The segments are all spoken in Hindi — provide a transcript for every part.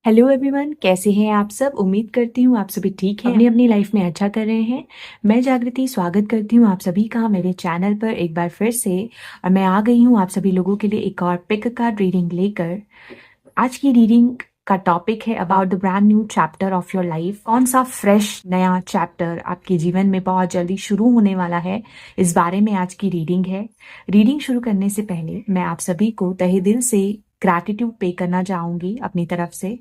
हेलो एवरीवन, कैसे हैं आप सब। उम्मीद करती हूँ आप सभी ठीक हैं, अपनी अपनी लाइफ में अच्छा कर रहे हैं। मैं जागृति स्वागत करती हूँ आप सभी का मेरे चैनल पर एक बार फिर से। और मैं आ गई हूँ आप सभी लोगों के लिए एक और पिक कार्ड रीडिंग लेकर। आज की रीडिंग का टॉपिक है about the brand new chapter of your life. कौन सा फ्रेश नया चैप्टर आपके जीवन में बहुत जल्दी शुरू होने वाला है, इस बारे में आज की रीडिंग है। रीडिंग शुरू करने से पहले मैं आप सभी को तहे दिल से ग्रैटिट्यूड पे करना चाहूंगी अपनी तरफ से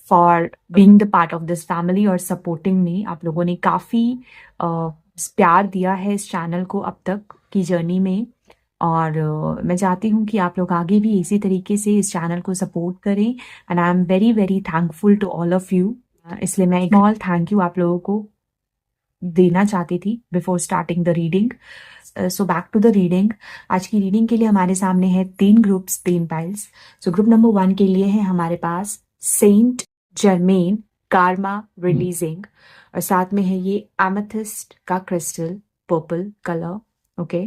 for being the part of this family और सपोर्टिंग मी। आप लोगों ने काफ़ी प्यार दिया है इस चैनल को अब तक की जर्नी में। और मैं चाहती हूँ कि आप लोग आगे भी इसी तरीके से इस चैनल को सपोर्ट करें। And I am very very thankful to all of you. इसलिए मैं एक स्मॉल थैंक यू आप लोगों को देना चाहती थी before starting the reading. So back to the reading. आज की रीडिंग के लिए हमारे सामने है 3 groups, 3 piles. So group number 1 के लिए है हमारे पास सेंट जर्मेन कार्मा रिलीजिंग, और साथ में है ये एमेथिस्ट का crystal purple colour. Okay,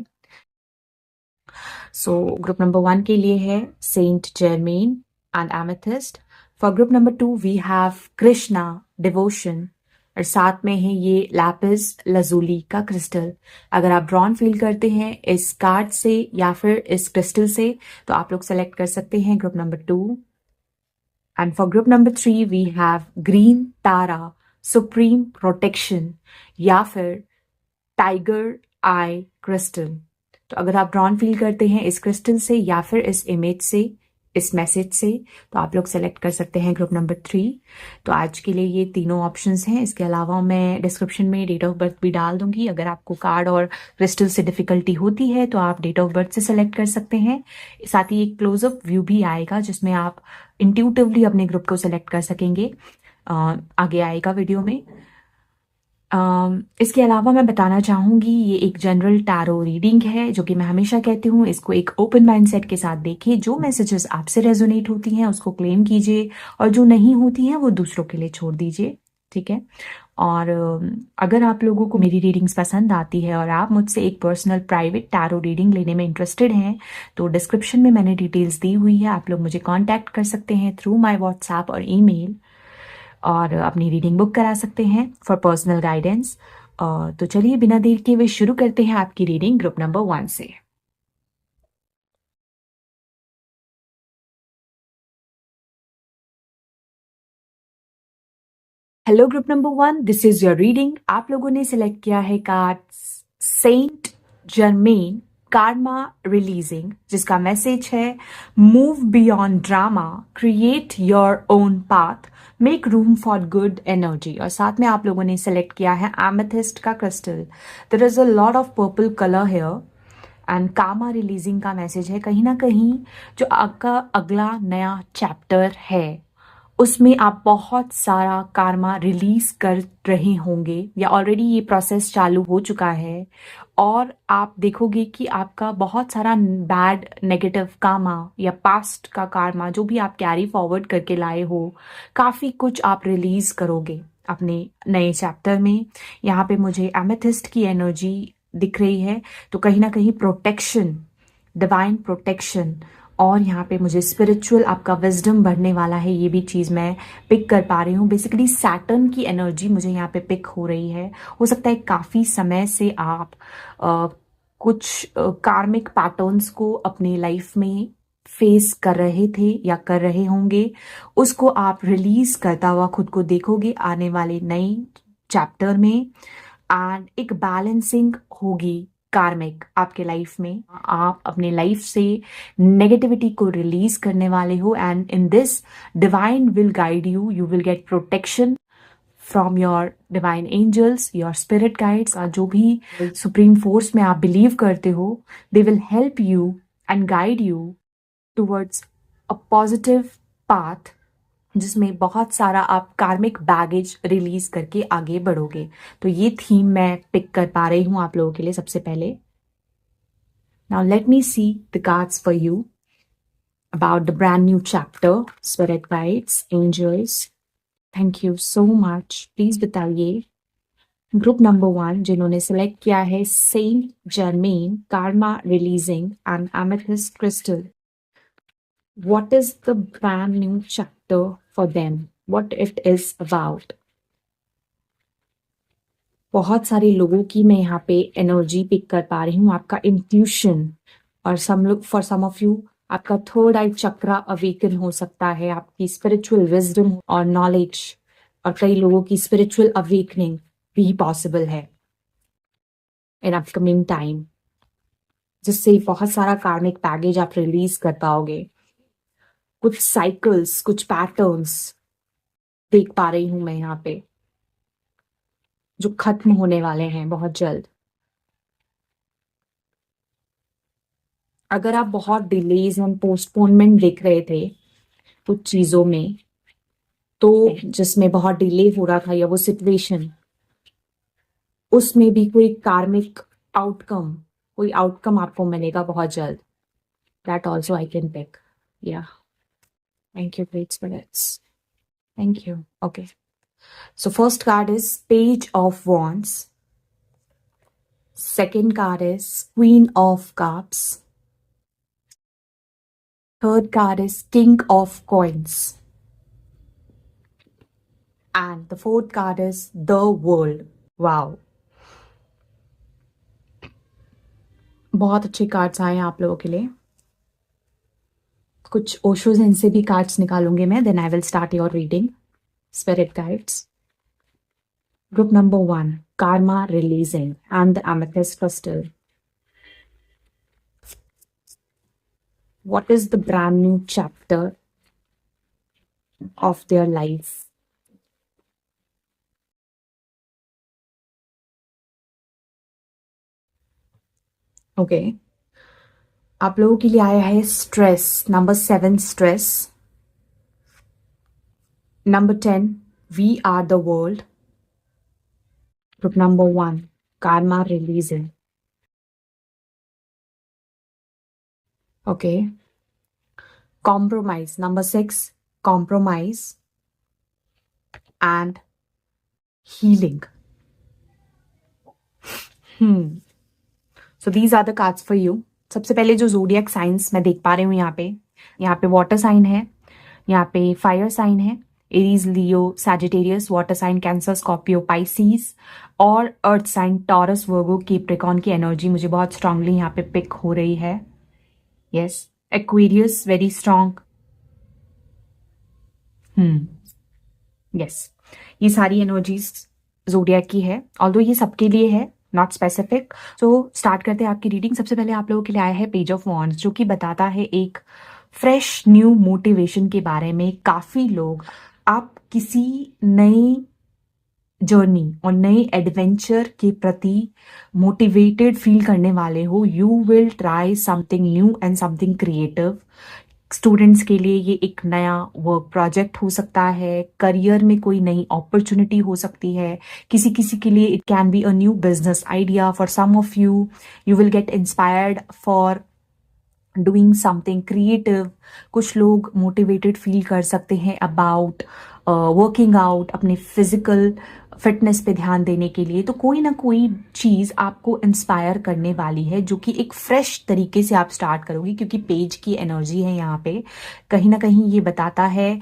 so group number 1 के लिए है Saint Germain and amethyst. For group number 2 we have Krishna devotion, और साथ में है ये लैपिस लजूली का क्रिस्टल। अगर आप ड्रॉन फील करते हैं इस कार्ड से या फिर इस क्रिस्टल से, तो आप लोग सेलेक्ट कर सकते हैं group number 2। And for group number 3 we have green Tara supreme protection, या फिर टाइगर आई क्रिस्टल। तो अगर आप ड्रॉन फील करते हैं इस क्रिस्टल से या फिर इस इमेज से, इस मैसेज से, तो आप लोग सेलेक्ट कर सकते हैं ग्रुप नंबर 3। तो आज के लिए ये तीनों ऑप्शंस हैं। इसके अलावा मैं डिस्क्रिप्शन में डेट ऑफ बर्थ भी डाल दूंगी। अगर आपको कार्ड और क्रिस्टल से डिफिकल्टी होती है तो आप डेट ऑफ बर्थ से सेलेक्ट कर सकते हैं। साथ ही एक क्लोजअप व्यू भी आएगा जिसमें आप इंट्यूटिवली अपने ग्रुप को सेलेक्ट कर सकेंगे। आगे आएगा वीडियो में। इसके अलावा मैं बताना चाहूँगी ये एक जनरल टैरो रीडिंग है, जो कि मैं हमेशा कहती हूँ इसको एक ओपन माइंडसेट के साथ देखिए। जो मैसेजेस आपसे रेजोनेट होती हैं उसको क्लेम कीजिए, और जो नहीं होती हैं वो दूसरों के लिए छोड़ दीजिए, ठीक है। और अगर आप लोगों को मेरी रीडिंग्स पसंद आती है और आप मुझसे एक पर्सनल प्राइवेट टैरो रीडिंग लेने में इंटरेस्टेड हैं, तो डिस्क्रिप्शन में मैंने डिटेल्स दी हुई है। आप लोग मुझे कॉन्टैक्ट कर सकते हैं थ्रू माई व्हाट्सएप और ईमेल, और अपनी रीडिंग बुक करा सकते हैं फॉर पर्सनल गाइडेंस। तो चलिए बिना देर के हुए शुरू करते हैं आपकी रीडिंग ग्रुप नंबर 1 से। Hello group number 1, this is your reading. आप लोगों ने सिलेक्ट किया है card Saint Germain Karma releasing, जिसका मैसेज है move beyond drama, create your own path, make room for good energy. और साथ में आप लोगों ने सेलेक्ट किया है एमेथिस्ट का crystal. There is a lot of purple colour here and karma releasing का मैसेज है। कहीं ना कहीं जो आपका अगला नया चैप्टर है उसमें आप बहुत सारा कार्मा रिलीज कर रहे होंगे, या ऑलरेडी ये प्रोसेस चालू हो चुका है। और आप देखोगे कि आपका बहुत सारा बैड नेगेटिव कामा या पास्ट का कार्मा जो भी आप कैरी फॉरवर्ड करके लाए हो, काफ़ी कुछ आप रिलीज करोगे अपने नए चैप्टर में। यहाँ पे मुझे एमेथिस्ट की एनर्जी दिख रही है, तो कहीं ना कहीं प्रोटेक्शन, डिवाइन प्रोटेक्शन, और यहाँ पे मुझे स्पिरिचुअल आपका विजडम बढ़ने वाला है, ये भी चीज़ मैं पिक कर पा रही हूँ। बेसिकली सैटर्न की एनर्जी मुझे यहाँ पे पिक हो रही है। हो सकता है काफ़ी समय से आप कुछ कार्मिक पैटर्न्स को अपने लाइफ में फेस कर रहे थे या कर रहे होंगे, उसको आप रिलीज करता हुआ खुद को देखोगे आने वाले नए चैप्टर में। एंड एक बैलेंसिंग होगी कार्मिक आपके लाइफ में। आप अपने लाइफ से नेगेटिविटी को रिलीज करने वाले हो, and in this divine will guide you, you will get protection from your divine angels, your spirit guides, और जो भी सुप्रीम फोर्स में आप बिलीव करते हो, they will help you and guide you towards a positive path, जिसमें बहुत सारा आप कार्मिक बैगेज रिलीज करके आगे बढ़ोगे। तो ये थीम मैं पिक कर पा रही हूँ आप लोगों के लिए सबसे पहले। Now let me see the cards for you about the brand new chapter. Spirit guides, angels, thank you so much. Please बताइए ग्रुप नंबर 1 जिन्होंने सेलेक्ट किया है Saint Germain Karma releasing and amethyst crystal, what is the brand new chapter for them? what it is about. बहुत सारे लोगों की मैं यहाँ पे एनर्जी पिक कर पा रही हूँ, आपका इंट्यूशन, और सम लोग, फॉर सम ऑफ यू आपका थर्ड आई चक्रा अवेकन हो सकता है, आपकी स्पिरिचुअल विजडम और नॉलेज, और कई लोगों की स्पिरिचुअल अवेकनिंग भी पॉसिबल है इन अपकमिंग टाइम, जिससे बहुत सारा कार्मिक बैगेज आप रिलीज कर पाओगे। कुछ साइकिल्स, कुछ पैटर्न्स देख पा रही हूं मैं यहाँ पे, जो खत्म होने वाले हैं बहुत जल्द। अगर आप बहुत डिलेज एंड पोस्टपोनमेंट देख रहे थे कुछ चीजों में, तो जिसमें बहुत डिले हो रहा था या वो सिचुएशन, उसमें भी कोई कार्मिक आउटकम, कोई आउटकम आपको मिलेगा बहुत जल्द। That also I can pick. या thank you great spirits, thank you. Okay, so first card is Page of Wands, second card is Queen of Cups, third card is King of Coins, and the fourth card is The World. Wow, बहुत अच्छे कार्ड्स आए हैं आप लोगों के लिए। कुछ ओशोज इनसे भी कार्ड्स निकालूंगी मैं, then I will start your reading. Spirit guides, group number 1, Karma Releasing and the Amethyst Crystal. What is the brand new chapter of their life? Okay, आप लोगों के लिए आया है stress, number 7 stress, number 10 we are the world, group number 1 karma releasing. Okay, compromise, number 6 compromise and healing. So these are the cards for you. सबसे पहले जो जोडियक साइंस मैं देख पा रही हूँ यहाँ पे वाटर साइन है, यहाँ पे फायर साइन है, Aries, Leo, Sagittarius, water sign Cancer, Scorpio, Pisces, और earth sign Taurus, Virgo, Capricorn की एनर्जी मुझे बहुत स्ट्रांगली यहाँ पे पिक हो रही है। Yes, Aquarius very strong. Yes, ये सारी एनर्जीज जोडियक की है, ऑल्दो ये सबके लिए है, नॉट स्पेसिफिक। सो स्टार्ट करते हैं आपकी रीडिंग। सबसे पहले आप लोगों के लिए आया है पेज ऑफ वॉन्ड्स, जो कि बताता है एक फ्रेश न्यू मोटिवेशन के बारे में। काफी लोग, आप किसी नई जर्नी और नए एडवेंचर के प्रति मोटिवेटेड फील करने वाले हो। You will try something new and something creative. Students के लिए ये एक नया वर्क प्रोजेक्ट हो सकता है, करियर में कोई नई अपॉर्चुनिटी हो सकती है, किसी किसी के लिए it can be a new business idea. For some of you, you will get inspired for doing something creative. कुछ लोग मोटिवेटेड फील कर सकते हैं अबाउट वर्किंग आउट, अपने फिजिकल फिटनेस पे ध्यान देने के लिए। तो कोई ना कोई चीज आपको इंस्पायर करने वाली है, जो कि एक फ्रेश तरीके से आप स्टार्ट करोगे, क्योंकि पेज की एनर्जी है यहाँ पे। कहीं ना कहीं ये बताता है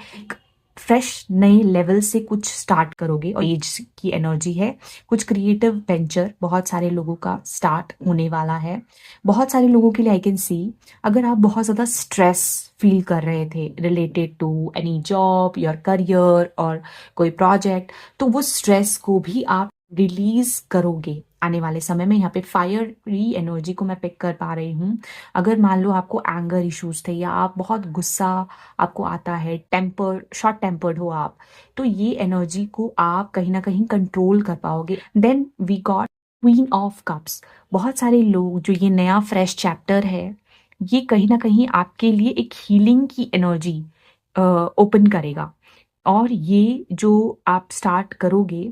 फ्रेश नए लेवल से कुछ स्टार्ट करोगे, और एज की एनर्जी है। कुछ क्रिएटिव वेंचर बहुत सारे लोगों का स्टार्ट होने वाला है। बहुत सारे लोगों के लिए आई कैन सी, अगर आप बहुत ज़्यादा स्ट्रेस फील कर रहे थे related to any job, your career और कोई प्रोजेक्ट, तो वो स्ट्रेस को भी आप रिलीज करोगे आने वाले समय में। यहाँ पे फायरी एनर्जी को मैं पिक कर पा रही हूँ। अगर मान लो आपको एंगर इश्यूज थे, या आप बहुत गुस्सा आपको आता है, शॉर्ट टेम्पर्ड हो आप, तो ये एनर्जी को आप कहीं ना कहीं कंट्रोल कर पाओगे। Then we got queen of cups. बहुत सारे लोग, जो ये नया फ्रेश चैप्टर है, ये कहीं ना कहीं आपके लिए एक हीलिंग की एनर्जी ओपन करेगा, और ये जो आप स्टार्ट करोगे,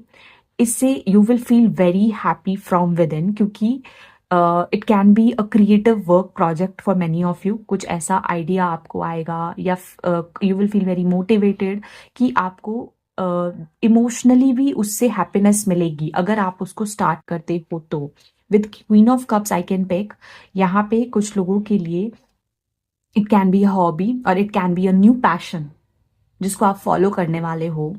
इससे you will feel very happy from within, क्योंकि it can be a creative work project for many of you. कुछ ऐसा आइडिया आपको आएगा, या you will feel very motivated कि आपको इमोशनली भी उससे हैप्पीनेस मिलेगी अगर आप उसको स्टार्ट करते हो तो। With queen of cups I can pick, यहाँ पे कुछ लोगों के लिए it can be a hobby, और it can be a new passion जिसको आप फॉलो करने वाले हो,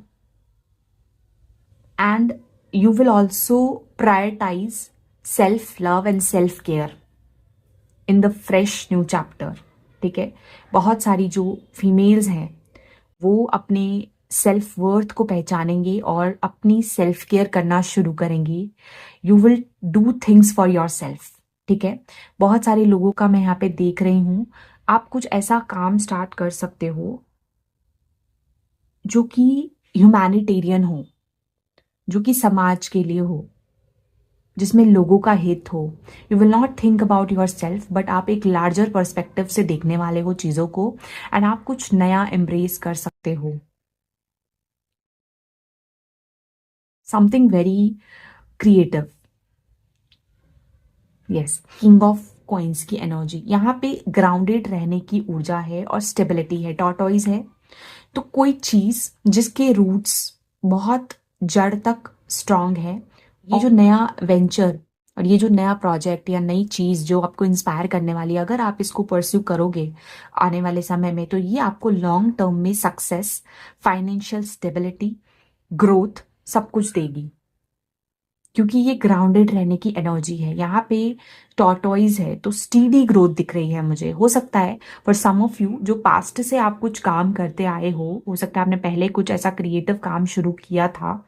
and you will also prioritise self love and self care in the fresh new chapter. ठीक है, बहुत सारी जो फीमेल्स हैं वो अपने सेल्फ वर्थ को पहचानेंगे और अपनी सेल्फ केयर करना शुरू करेंगी। You will do things for your self. ठीक है, बहुत सारे लोगों का मैं यहाँ पे देख रही हूँ, आप कुछ ऐसा काम स्टार्ट कर सकते हो जो कि ह्यूमैनिटेरियन हो, जो कि समाज के लिए हो, जिसमें लोगों का हित हो। You will not think about your self, but आप एक लार्जर पर्सपेक्टिव से देखने वाले हो चीज़ों को, एंड आप कुछ नया एम्ब्रेस कर सकते हो, something very creative. Yes, king of coins की एनर्जी यहाँ पे ग्राउंडेड रहने की ऊर्जा है और स्टेबिलिटी है, टॉर्टोइज है। तो कोई चीज जिसके रूट्स बहुत जड़ तक स्ट्रांग है, ये जो नया वेंचर और ये जो नया प्रोजेक्ट या नई चीज जो आपको इंस्पायर करने वाली है, अगर आप इसको परस्यू करोगे आने वाले समय में, तो ये आपको लॉन्ग टर्म में सक्सेस, फाइनेंशियल स्टेबिलिटी, ग्रोथ सब कुछ देगी, क्योंकि ये ग्राउंडेड रहने की एनर्जी है। यहाँ पे टॉर्टोइज है तो स्टीडी ग्रोथ दिख रही है मुझे। हो सकता है फॉर सम ऑफ यू जो पास्ट से आप कुछ काम करते आए हो सकता है आपने पहले कुछ ऐसा क्रिएटिव काम शुरू किया था,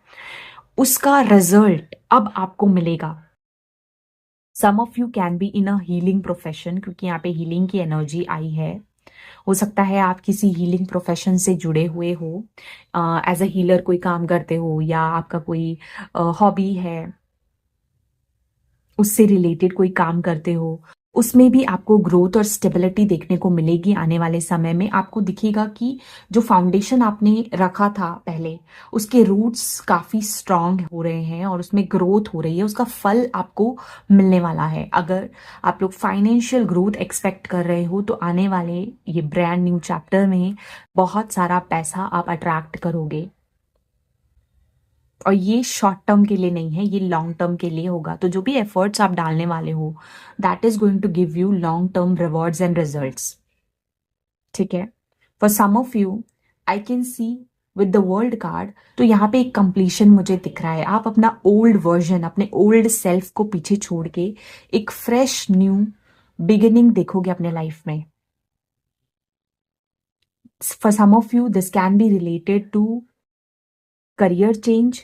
उसका रिजल्ट अब आपको मिलेगा। Some of you can be in a healing profession, क्योंकि यहाँ पे हीलिंग की एनर्जी आई है। हो सकता है आप किसी हीलिंग प्रोफेशन से जुड़े हुए हो, एज अ हीलर कोई काम करते हो, या आपका कोई हॉबी है, उससे रिलेटेड कोई काम करते हो, उसमें भी आपको ग्रोथ और स्टेबिलिटी देखने को मिलेगी। आने वाले समय में आपको दिखेगा कि जो फाउंडेशन आपने रखा था पहले, उसके रूट्स काफी स्ट्रांग हो रहे हैं और उसमें ग्रोथ हो रही है, उसका फल आपको मिलने वाला है। अगर आप लोग फाइनेंशियल ग्रोथ एक्सपेक्ट कर रहे हो तो आने वाले ये ब्रांड न्यू चैप्टर में बहुत सारा पैसा आप अट्रैक्ट करोगे, और ये शॉर्ट टर्म के लिए नहीं है, ये लॉन्ग टर्म के लिए होगा। तो जो भी एफर्ट्स आप डालने वाले हो, that is going to give you long term rewards and results. ठीक है, for some of you I can see with the world card, तो यहाँ पे एक कंप्लीशन मुझे दिख रहा है। आप अपना ओल्ड वर्जन, अपने ओल्ड सेल्फ को पीछे छोड़ के एक फ्रेश न्यू बिगिनिंग देखोगे अपने लाइफ में। For some of you this can be related to career change.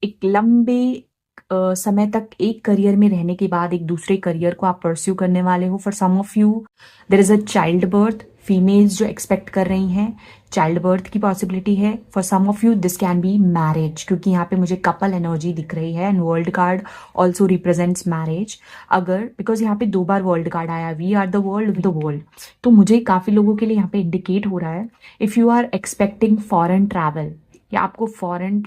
एक लंबे समय तक एक करियर में रहने के बाद एक दूसरे करियर को आप परस्यू करने वाले हो। For some of you there is a child birth, females जो एक्सपेक्ट कर रही हैं चाइल्ड बर्थ की पॉसिबिलिटी है। For some of you this can be marriage, क्योंकि यहाँ पे मुझे कपल एनर्जी दिख रही है, and world card also represents marriage. अगर बिकॉज यहाँ पे 2 बार वर्ल्ड कार्ड आया, we are the world with the world, तो मुझे काफी लोगों के लिए यहाँ पे इंडिकेट हो रहा है if you are expecting foreign travel, या आपको फॉरेन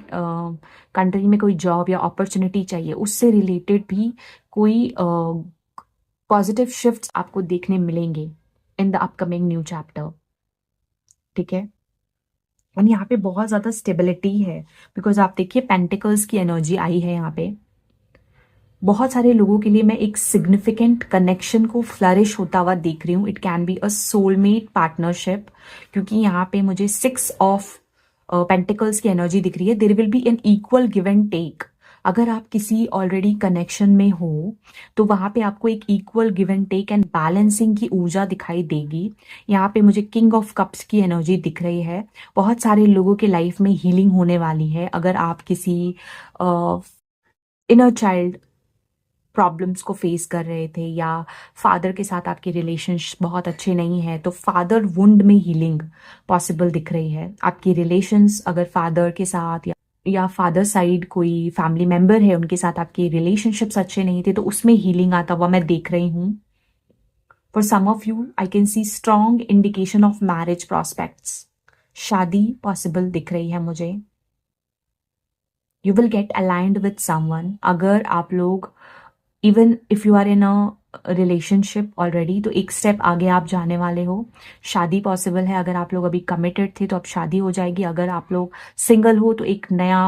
कंट्री में कोई जॉब या अपॉर्चुनिटी चाहिए, उससे रिलेटेड भी कोई पॉजिटिव शिफ्ट्स आपको देखने मिलेंगे in the upcoming new chapter. ठीक है, और यहाँ पे बहुत ज्यादा स्टेबिलिटी है, बिकॉज आप देखिए पेंटिकल्स की एनर्जी आई है यहाँ पे। बहुत सारे लोगों के लिए मैं एक सिग्निफिकेंट कनेक्शन को फ्लरिश होता हुआ देख रही हूँ। It can be a soulmate partnership, क्योंकि यहाँ पे मुझे 6 ऑफ पेंटिकल्स की एनर्जी दिख रही है। There will be an equal give and take. अगर आप किसी ऑलरेडी कनेक्शन में हो तो वहां पे आपको एक equal give and take and balancing की ऊर्जा दिखाई देगी। यहाँ पे मुझे किंग ऑफ कप्स की एनर्जी दिख रही है। बहुत सारे लोगों के लाइफ में हीलिंग होने वाली है। अगर आप किसी इनर चाइल्ड प्रॉब्लम्स को फेस कर रहे थे, या फादर के साथ आपके रिलेशंस बहुत अच्छे नहीं है, तो फादर वुंड में हीलिंग पॉसिबल दिख रही है। आपकी रिलेशंस अगर फादर के साथ या फादर साइड कोई फैमिली मेंबर है उनके साथ आपके रिलेशनशिप्स अच्छे नहीं थे, तो उसमें हीलिंग आता हुआ मैं देख रही हूँ। For some of you I can see strong indication of marriage prospects. शादी पॉसिबल दिख रही है मुझे। You will get aligned with someone. अगर आप लोग even if you are in a relationship already, तो एक स्टेप आगे आप जाने वाले हो। शादी पॉसिबल है। अगर आप लोग अभी कमिटेड थे तो अब शादी हो जाएगी। अगर आप लोग सिंगल हो तो एक नया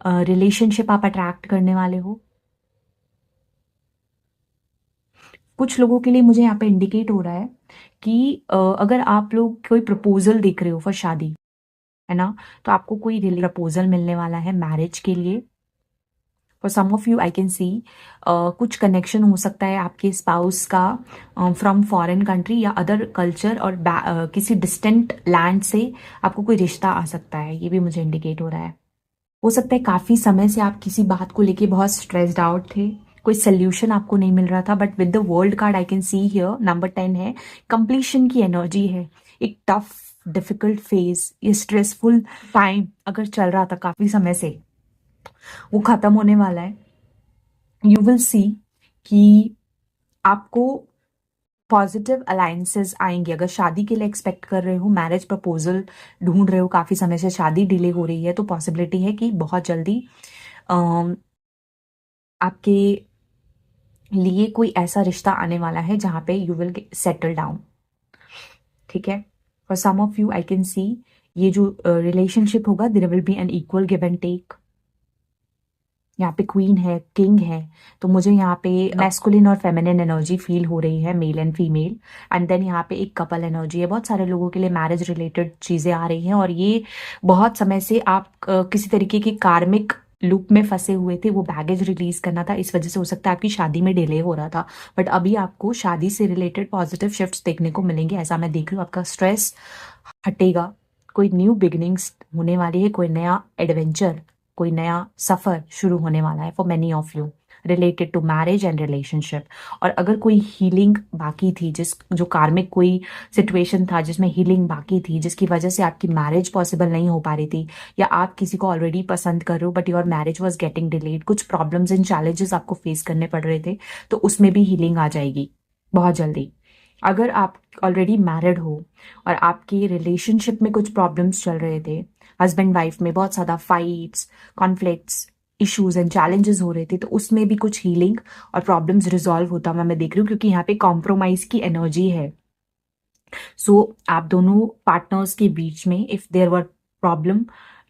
रिलेशनशिप आप अट्रैक्ट करने वाले हो। कुछ लोगों के लिए मुझे यहाँ पे इंडिकेट हो रहा है कि अगर आप लोग कोई प्रपोजल देख रहे हो फॉर शादी, है ना, तो आपको कोई प्रपोजल मिलने वाला है मैरिज के लिए। For some of you I can see कुछ कनेक्शन हो सकता है आपके स्पाउस का फ्रॉम फॉरेन कंट्री या अदर कल्चर, और किसी डिस्टेंट लैंड से आपको कोई रिश्ता आ सकता है, ये भी मुझे इंडिकेट हो रहा है। हो सकता है काफी समय से आप किसी बात को लेके बहुत स्ट्रेस्ड आउट थे, कोई सोल्यूशन आपको नहीं मिल रहा था, but with the world card I can see here number 10 है, कंप्लीशन की एनर्जी है। एक टफ डिफिकल्ट फेज, ये स्ट्रेसफुल टाइम अगर चल रहा था काफी समय से, वो खत्म होने वाला है। यू विल सी कि आपको पॉजिटिव अलायंसेस आएंगे। अगर शादी के लिए एक्सपेक्ट कर रहे हो, मैरिज प्रपोजल ढूंढ रहे हो, काफी समय से शादी डिले हो रही है, तो पॉसिबिलिटी है कि बहुत जल्दी आपके लिए कोई ऐसा रिश्ता आने वाला है जहां पे यू विल सेटल डाउन। ठीक है, for some of you I can see ये जो रिलेशनशिप होगा, there will be an equal give and take. यहाँ पे क्वीन है, किंग है, तो मुझे यहाँ पे मैस्कुलिन और फेमिनिन एनर्जी फील हो रही है, male and female. And then यहाँ पे एक कपल एनर्जी है। बहुत सारे लोगों के लिए मैरिज रिलेटेड चीजें आ रही हैं, और ये बहुत समय से आप किसी तरीके की कार्मिक लूप में फंसे हुए थे, वो बैगेज रिलीज करना था, इस वजह से हो सकता है आपकी शादी में डिले हो रहा था। बट अभी आपको शादी से रिलेटेड पॉजिटिव शिफ्ट्स देखने को मिलेंगे, ऐसा मैं देख रही हूँ। आपका स्ट्रेस हटेगा, कोई न्यू बिगिनिंग्स होने वाली है, कोई नया एडवेंचर, कोई नया सफर शुरू होने वाला है for many of you related to marriage and relationship. और अगर कोई हीलिंग बाकी थी, जो कार्मिक कोई सिचुएशन था जिसमें हीलिंग बाकी थी, जिसकी वजह से आपकी मैरिज पॉसिबल नहीं हो पा रही थी, या आप किसी को ऑलरेडी पसंद कर रहे हो but your marriage was getting delayed, कुछ प्रॉब्लम्स एंड चैलेंजेस आपको फेस करने पड़ रहे थे, तो उसमें भी हीलिंग आ जाएगी बहुत जल्दी। अगर आप ऑलरेडी मैरिड हो और आपकी रिलेशनशिप में कुछ प्रॉब्लम्स चल रहे थे, हस्बैंड वाइफ में बहुत ज़्यादा fights, conflicts, issues and challenges हो रहे थे, तो उसमें भी कुछ हीलिंग और प्रॉब्लम्स रिजॉल्व होता हुआ मैं देख रही हूँ, क्योंकि यहाँ पे कॉम्प्रोमाइज की एनर्जी है। सो आप दोनों पार्टनर्स के बीच में इफ देयर वर प्रॉब्लम,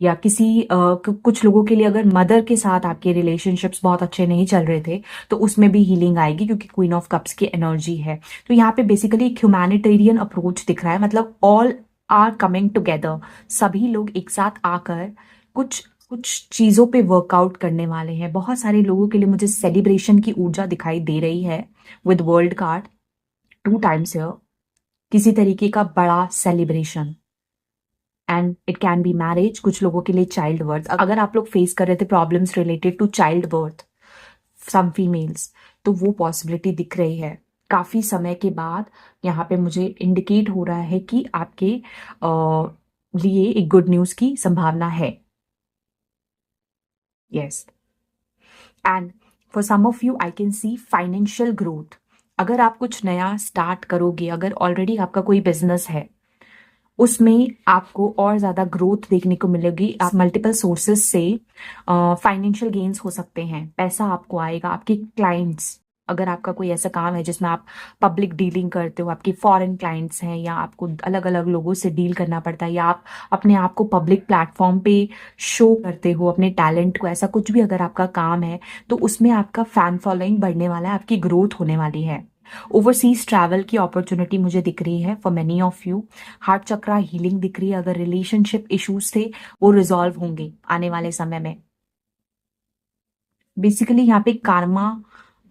या कुछ लोगों के लिए अगर मदर के साथ आपके रिलेशनशिप्स बहुत अच्छे नहीं चल रहे थे, तो उसमें भी हीलिंग आएगी, क्योंकि क्वीन ऑफ कप्स की एनर्जी है। तो यहाँ पे बेसिकली एक ह्यूमैनिटेरियन अप्रोच दिख रहा है, मतलब ऑल आर कमिंग टुगेदर, सभी लोग एक साथ आकर कुछ कुछ चीजों पे वर्कआउट करने वाले हैं। बहुत सारे लोगों के लिए मुझे सेलिब्रेशन की ऊर्जा दिखाई दे रही है with world card 2 times here, किसी तरीके का बड़ा celebration, and it can be marriage, कुछ लोगों के लिए चाइल्ड बर्थ। अगर आप लोग फेस कर रहे थे problems related to child birth, some females, तो वो पॉसिबिलिटी दिख रही है काफी समय के बाद। यहाँ पे मुझे इंडिकेट हो रहा है कि आपके लिए एक गुड न्यूज की संभावना है। Yes, and for some of you I can see financial growth. अगर आप कुछ नया स्टार्ट करोगे, अगर ऑलरेडी आपका कोई बिजनेस है, उसमें आपको और ज्यादा ग्रोथ देखने को मिलेगी। आप मल्टीपल सोर्सेस से फाइनेंशियल गेन्स हो सकते हैं, पैसा आपको आएगा। आपके क्लाइंट्स, अगर आपका कोई ऐसा काम है जिसमें आप पब्लिक डीलिंग करते हो, आपके फॉरेन क्लाइंट्स हैं, या आपको अलग अलग लोगों से डील करना पड़ता है, या आप अपने आप को पब्लिक प्लेटफॉर्म पे शो करते हो, अपने टैलेंट को, ऐसा कुछ भी अगर आपका काम है, तो उसमें आपका फैन फॉलोइंग बढ़ने वाला है, आपकी ग्रोथ होने वाली है। ओवरसीज ट्रैवल की अपॉर्चुनिटी मुझे दिख रही है for many of you. Heart chakra healing दिख रही है। अगर रिलेशनशिप इश्यूज थे, वो रिजॉल्व होंगे आने वाले समय में। बेसिकली यहाँ पे कार्मा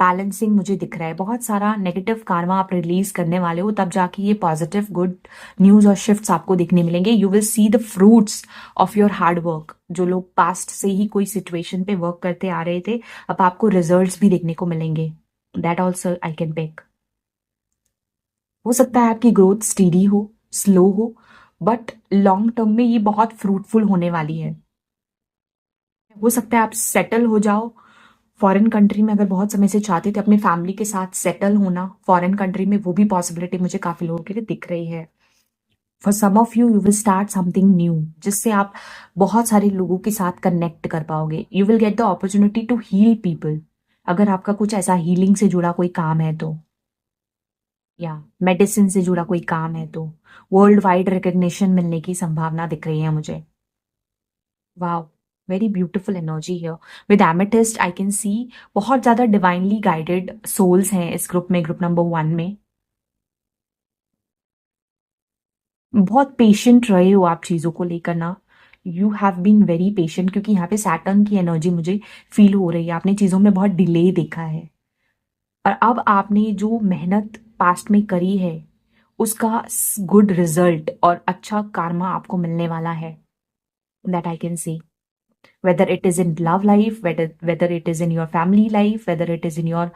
बैलेंसिंग मुझे दिख रहा है। बहुत सारा नेगेटिव कार्मा आप रिलीज करने वाले हो, तब जाके ये पॉजिटिव गुड न्यूज और शिफ्ट्स आपको दिखने मिलेंगे। You will see the fruits of your hard work. जो लोग पास्ट से ही कोई सिचुएशन पे वर्क करते आ रहे थे, अब आपको रिजल्ट्स भी देखने को मिलेंगे। That also I can pick. हो सकता है आपकी ग्रोथ स्टीडी हो, स्लो हो, बट लॉन्ग टर्म में ये बहुत फ्रूटफुल होने वाली है। हो सकता है आप सेटल हो जाओ फॉरेन कंट्री में। अगर बहुत समय से चाहते थे अपनी फैमिली के साथ सेटल होना फॉरेन कंट्री में, वो भी पॉसिबिलिटी मुझे काफी लोगों के लिए दिख रही है। For some of you, you will start something new, जिससे आप बहुत सारे लोगों के साथ कनेक्ट कर पाओगे। You will get the opportunity to heal people, अगर आपका कुछ ऐसा हीलिंग से जुड़ा कोई काम है तो, या मेडिसिन से जुड़ा कोई काम है तो, वर्ल्ड वाइड रिकग्निशन मिलने की संभावना दिख रही है मुझे। वाह, वेरी ब्यूटिफुल एनर्जी है। विद एमेथिस्ट आई कैन सी बहुत ज्यादा डिवाइनली गाइडेड सोल्स हैं इस ग्रुप में, ग्रुप नंबर 1 में। बहुत पेशेंट रहे हो आप चीजों को लेकर ना, you have been very patient, क्योंकि यहाँ पे सैटर्न की एनर्जी मुझे फील हो रही है। आपने चीजों में बहुत डिले देखा है, और अब आपने जो मेहनत पास्ट में करी है उसका गुड रिजल्ट और अच्छा karma आपको मिलने वाला है। That I can C, whether it is in love life, whether it is in your family life, whether it is in your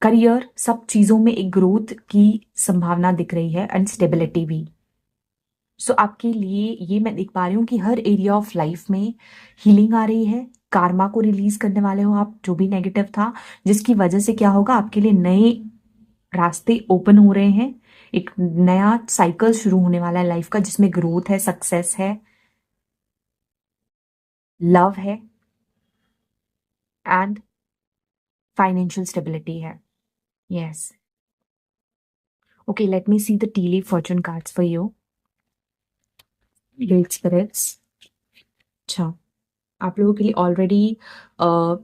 career, सब चीजों में एक ग्रोथ की संभावना दिख रही है एंड स्टेबिलिटी भी। सो आपके लिए ये मैं देख पा रही हूँ कि हर एरिया ऑफ लाइफ में हीलिंग आ रही है। कार्मा को रिलीज करने वाले हो आप, जो भी नेगेटिव था, जिसकी वजह से क्या होगा, आपके लिए नए रास्ते ओपन हो रहे हैं। एक नया साइकिल शुरू होने वाला है लाइफ का, जिसमें ग्रोथ है, सक्सेस है, लव है एंड फाइनेंशियल स्टेबिलिटी है। Yes, okay, let me see the tea leaf fortune cards for you. Great spirits. अच्छा, आप लोगों के लिए ऑलरेडी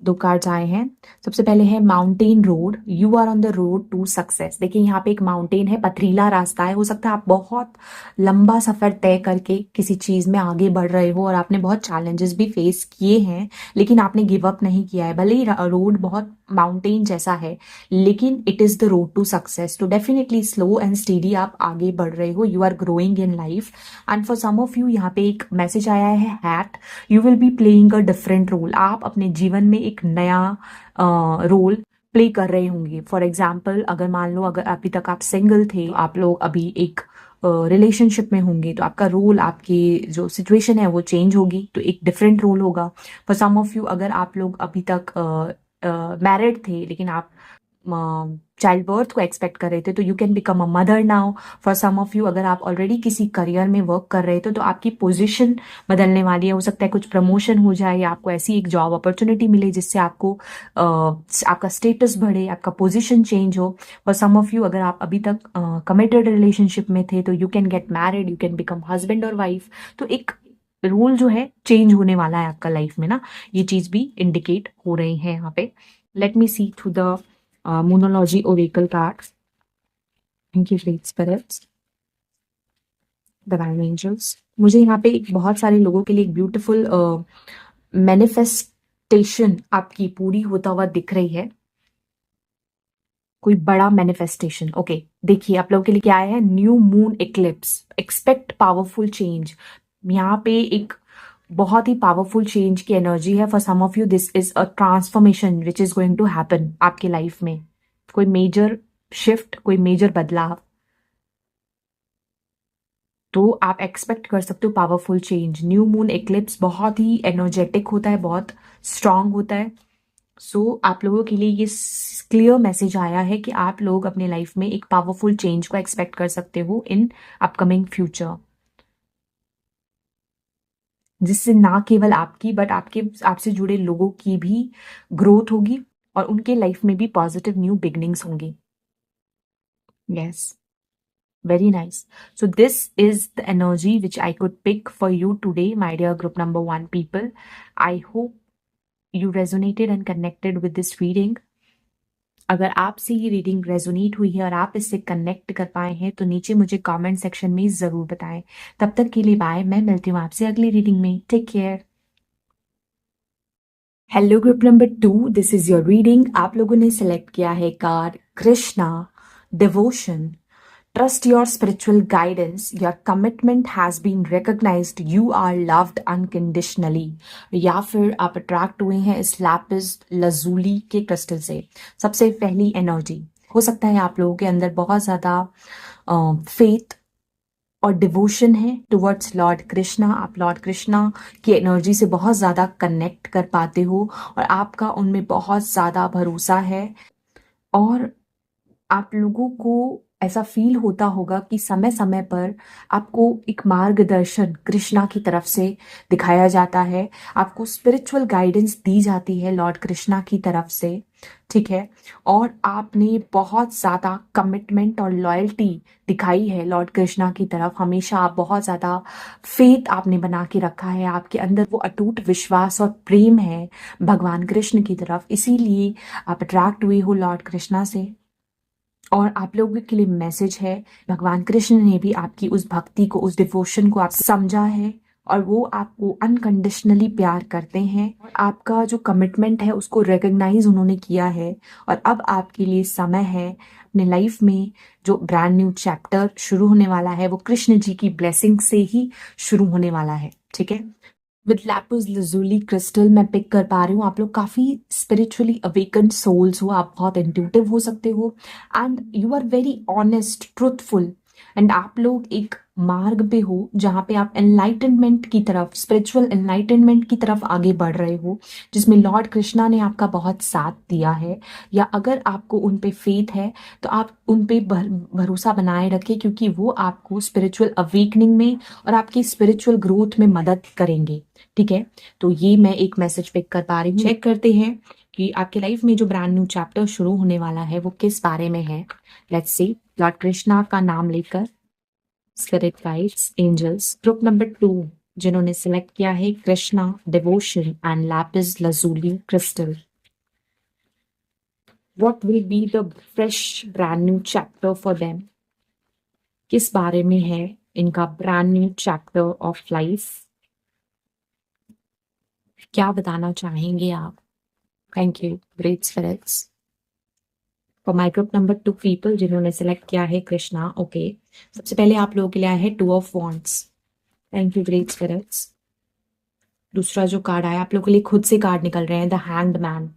2 कार्ड्स आए हैं। सबसे पहले है mountain road, you are on the road to success. देखिए यहाँ पे एक माउंटेन है, पथरीला रास्ता है। हो सकता है आप बहुत लंबा सफर तय करके किसी चीज में आगे बढ़ रहे हो और आपने बहुत चैलेंजेस भी फेस किए हैं, लेकिन आपने गिव अप नहीं किया है। भले ही रोड बहुत माउंटेन जैसा है, लेकिन it is the road to success. तो डेफिनेटली स्लो एंड स्टेडी आप आगे बढ़ रहे हो, you are growing in life. And for some of you यहाँ पे एक मैसेज आया है that, you will be playing a different role. आप अपने जीवन में एक नया रोल प्ले कर रहे होंगे। फॉर एग्जाम्पल, अगर मान लो अगर अभी तक आप सिंगल थे, आप लोग अभी एक रिलेशनशिप में होंगे, तो आपका रोल, आपकी जो सिचुएशन है वो चेंज होगी, तो एक डिफरेंट रोल होगा। फॉर सम ऑफ यू, अगर आप लोग अभी तक मैरिड थे लेकिन आप चाइल्ड बर्थ को एक्सपेक्ट कर रहे थे, तो you can become a mother now. For some of you, अगर आप ऑलरेडी किसी करियर में वर्क कर रहे थे, तो आपकी पोजीशन बदलने वाली है। हो सकता है कुछ प्रमोशन हो जाए, या आपको ऐसी एक जॉब अपॉर्चुनिटी मिले जिससे आपको आपका स्टेटस बढ़े, आपका पोजीशन चेंज हो। फॉर सम ऑफ यू, अगर आप अभी तक कमिटेड रिलेशनशिप में थे, तो you can get married, you can become husband और वाइफ। तो एक रोल जो है चेंज होने वाला है आपका लाइफ में ना, ये चीज भी इंडिकेट हो रही है यहाँ पे। Let me see through the Moonology Oracle cards. Thank you, great spirits, divine angels. मुझे यहाँ पे बहुत सारे लोगों के लिए एक ब्यूटीफुल मैनिफेस्टेशन आपकी पूरी होता हुआ दिख रही है। कोई बड़ा मैनिफेस्टेशन। ओके, देखिए आप लोगों के लिए क्या आया है, new moon eclipse, expect powerful change. यहाँ पे एक बहुत ही पावरफुल चेंज की एनर्जी है। For some of you this is a transformation which is going to happen आपके लाइफ में। कोई मेजर शिफ्ट, कोई मेजर बदलाव, तो आप एक्सपेक्ट कर सकते हो powerful change. New moon eclipse बहुत ही एनर्जेटिक होता है, बहुत स्ट्रांग होता है। सो आप लोगों के लिए ये क्लियर मैसेज आया है कि आप लोग अपने लाइफ में एक पावरफुल चेंज को एक्सपेक्ट कर सकते हो इन अपकमिंग फ्यूचर, जिससे ना केवल आपकी बट आपसे जुड़े लोगों की भी ग्रोथ होगी और उनके लाइफ में भी पॉजिटिव न्यू बिगनिंग्स होंगी। Yes, very nice. So this is the energy which I could pick for you today, my dear group number 1 people. I hope you resonated and connected with this reading. अगर आपसे ये रीडिंग रेजोनेट हुई है और आप इससे कनेक्ट कर पाए हैं, तो नीचे मुझे कमेंट सेक्शन में जरूर बताएं। तब तक के लिए बाय, मैं मिलती हूँ आपसे अगली रीडिंग में। Take care. Hello group number 2, this is your reading. आप लोगों ने सिलेक्ट किया है card Krishna, devotion. Trust your spiritual guidance. Your commitment has been recognized. You are loved unconditionally. या फिर आप अट्रैक्ट हुए हैं इस लैपिस लजूली के क्रिस्टल से। सबसे पहली एनर्जी, हो सकता है आप लोगों के अंदर बहुत ज्यादा फेथ और डिवोशन है टुवर्ड्स लॉर्ड कृष्णा। आप लॉर्ड कृष्णा की एनर्जी से बहुत ज्यादा कनेक्ट कर पाते हो और आपका उनमें बहुत ज्यादा भरोसा है। और आप लोगों को ऐसा फील होता होगा कि समय समय पर आपको एक मार्गदर्शन कृष्णा की तरफ से दिखाया जाता है, आपको स्पिरिचुअल गाइडेंस दी जाती है लॉर्ड कृष्णा की तरफ से, ठीक है। और आपने बहुत ज़्यादा कमिटमेंट और लॉयल्टी दिखाई है लॉर्ड कृष्णा की तरफ, हमेशा आप बहुत ज़्यादा फेथ आपने बना के रखा है, आपके अंदर वो अटूट विश्वास और प्रेम है भगवान कृष्ण की तरफ, इसीलिए आप अट्रैक्ट हुए हो लॉर्ड कृष्णा से। और आप लोगों के लिए मैसेज है, भगवान कृष्ण ने भी आपकी उस भक्ति को, उस डिवोशन को आप समझा है और वो आपको अनकंडीशनली प्यार करते हैं। आपका जो कमिटमेंट है उसको रिकग्नाइज उन्होंने किया है और अब आपके लिए समय है अपने लाइफ में जो ब्रांड न्यू चैप्टर शुरू होने वाला है वो कृष्ण जी की ब्लेसिंग से ही शुरू होने वाला है, ठीक है। विद लैपिस लजुली क्रिस्टल मैं पिक कर पा रही हूँ आप लोग काफ़ी स्पिरिचुअली अवेकन्ड सोल्स हो, आप बहुत इंट्यूटिव हो सकते हो and you are very honest truthful and आप लोग एक मार्ग पे हो जहाँ पे आप एनलाइटनमेंट की तरफ, स्पिरिचुअल एनलाइटनमेंट की तरफ आगे बढ़ रहे हो, जिसमें लॉर्ड कृष्णा ने आपका बहुत साथ दिया है। या अगर आपको उन पे फेथ है तो आप उन पे भरोसा बनाए रखें क्योंकि वो आपको स्पिरिचुअल अवेकनिंग में और आपकी स्पिरिचुअल ग्रोथ में मदद करेंगे, ठीक है। तो ये मैं एक मैसेज पिक कर पा रही हूँ। चेक करते हैं कि आपके लाइफ में जो ब्रांड न्यू चैप्टर शुरू होने वाला है वो किस बारे में है। लेट्स सी, लॉर्ड कृष्णा का नाम लेकर spirit guides, angels, group number 2 जिन्होंने सिलेक्ट किया है Krishna devotion and lapis lazuli crystal, what will be the fresh brand new chapter for them. किस बारे में है इनका brand new chapter of life, क्या बताना चाहेंगे आप। Thank you great spirits. For my group number 2 people जिन्होंने सेलेक्ट किया है कृष्णा, ओके। सबसे पहले आप लोगों के लिए आया है 2 of wands, thank you great spirits. दूसरा जो कार्ड आया आप लोगों के लिए खुद से कार्ड निकल रहे हैं, the hanged man.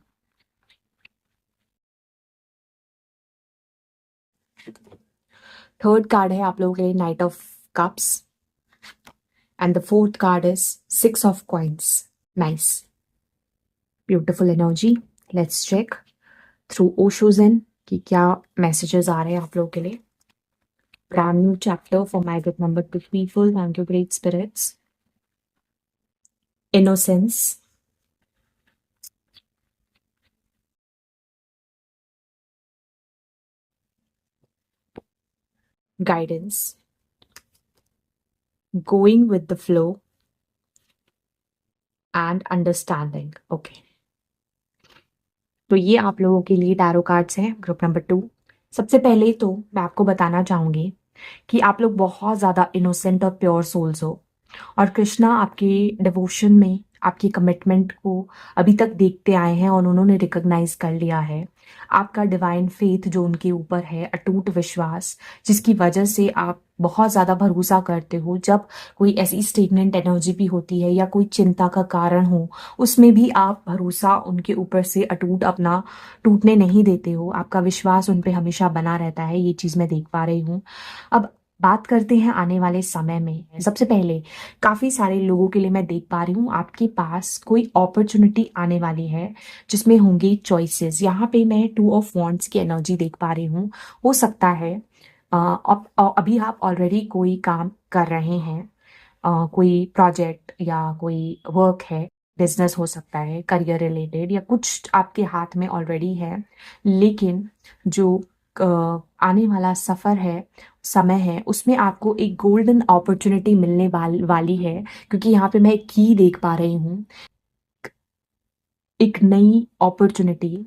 Third card है आप लोगों के लिए knight of cups and the fourth card is 6 of coins. Nice, beautiful energy. Let's check through Osho Zen कि क्या मैसेजेस आ रहे हैं आप लोगों के लिए। Brand new chapter for my group number 2 people. Thank you, great spirits. Innocence. Guidance. Going with the flow. And understanding. Okay. तो ये आप लोगों के लिए टैरो कार्ड्स हैं ग्रुप नंबर 2। सबसे पहले तो मैं आपको बताना चाहूंगी कि आप लोग बहुत ज़्यादा इनोसेंट और प्योर सोल्स हो और कृष्णा आपके डिवोशन में आपकी कमिटमेंट को अभी तक देखते आए हैं और उन्होंने रिकॉग्नाइज कर लिया है आपका डिवाइन फेथ जो उनके ऊपर है, अटूट विश्वास, जिसकी वजह से आप बहुत ज़्यादा भरोसा करते हो। जब कोई ऐसी स्टेगनेंट एनर्जी भी होती है या कोई चिंता का कारण हो उसमें भी आप भरोसा उनके ऊपर से अटूट अपना टूटने नहीं देते हो, आपका विश्वास उन पे हमेशा बना रहता है, ये चीज़ मैं देख पा रही हूँ। अब बात करते हैं आने वाले समय में। सबसे पहले काफ़ी सारे लोगों के लिए मैं देख पा रही हूँ आपके पास कोई अपॉर्चुनिटी आने वाली है जिसमें होंगे चॉइसेस। यहाँ पे मैं 2 ऑफ वॉन्ड्स की एनर्जी देख पा रही हूँ। हो सकता है अभी आप ऑलरेडी कोई काम कर रहे हैं, कोई प्रोजेक्ट या कोई वर्क है, बिजनेस हो सकता है, करियर रिलेटेड या कुछ आपके हाथ में ऑलरेडी है, लेकिन जो आने वाला सफ़र है, समय है, उसमें आपको एक गोल्डन अपॉर्चुनिटी मिलने वाली है क्योंकि यहाँ पे मैं एक की देख पा रही हूँ, एक नई अपॉर्चुनिटी।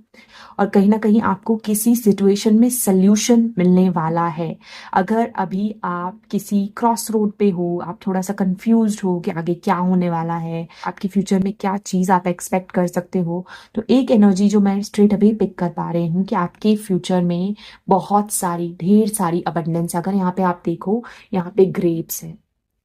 और कहीं ना कहीं आपको किसी सिचुएशन में सल्यूशन मिलने वाला है। अगर अभी आप किसी क्रॉस रोड पे हो, आप थोड़ा सा कंफ्यूज्ड हो कि आगे क्या होने वाला है, आपके फ्यूचर में क्या चीज़ आप एक्सपेक्ट कर सकते हो, तो एक एनर्जी जो मैं स्ट्रेट अभी पिक कर पा रही हूँ कि आपके फ्यूचर में बहुत सारी, ढेर सारी अबंडेंस। अगर यहाँ पे आप देखो, यहाँ पे ग्रेप्स है,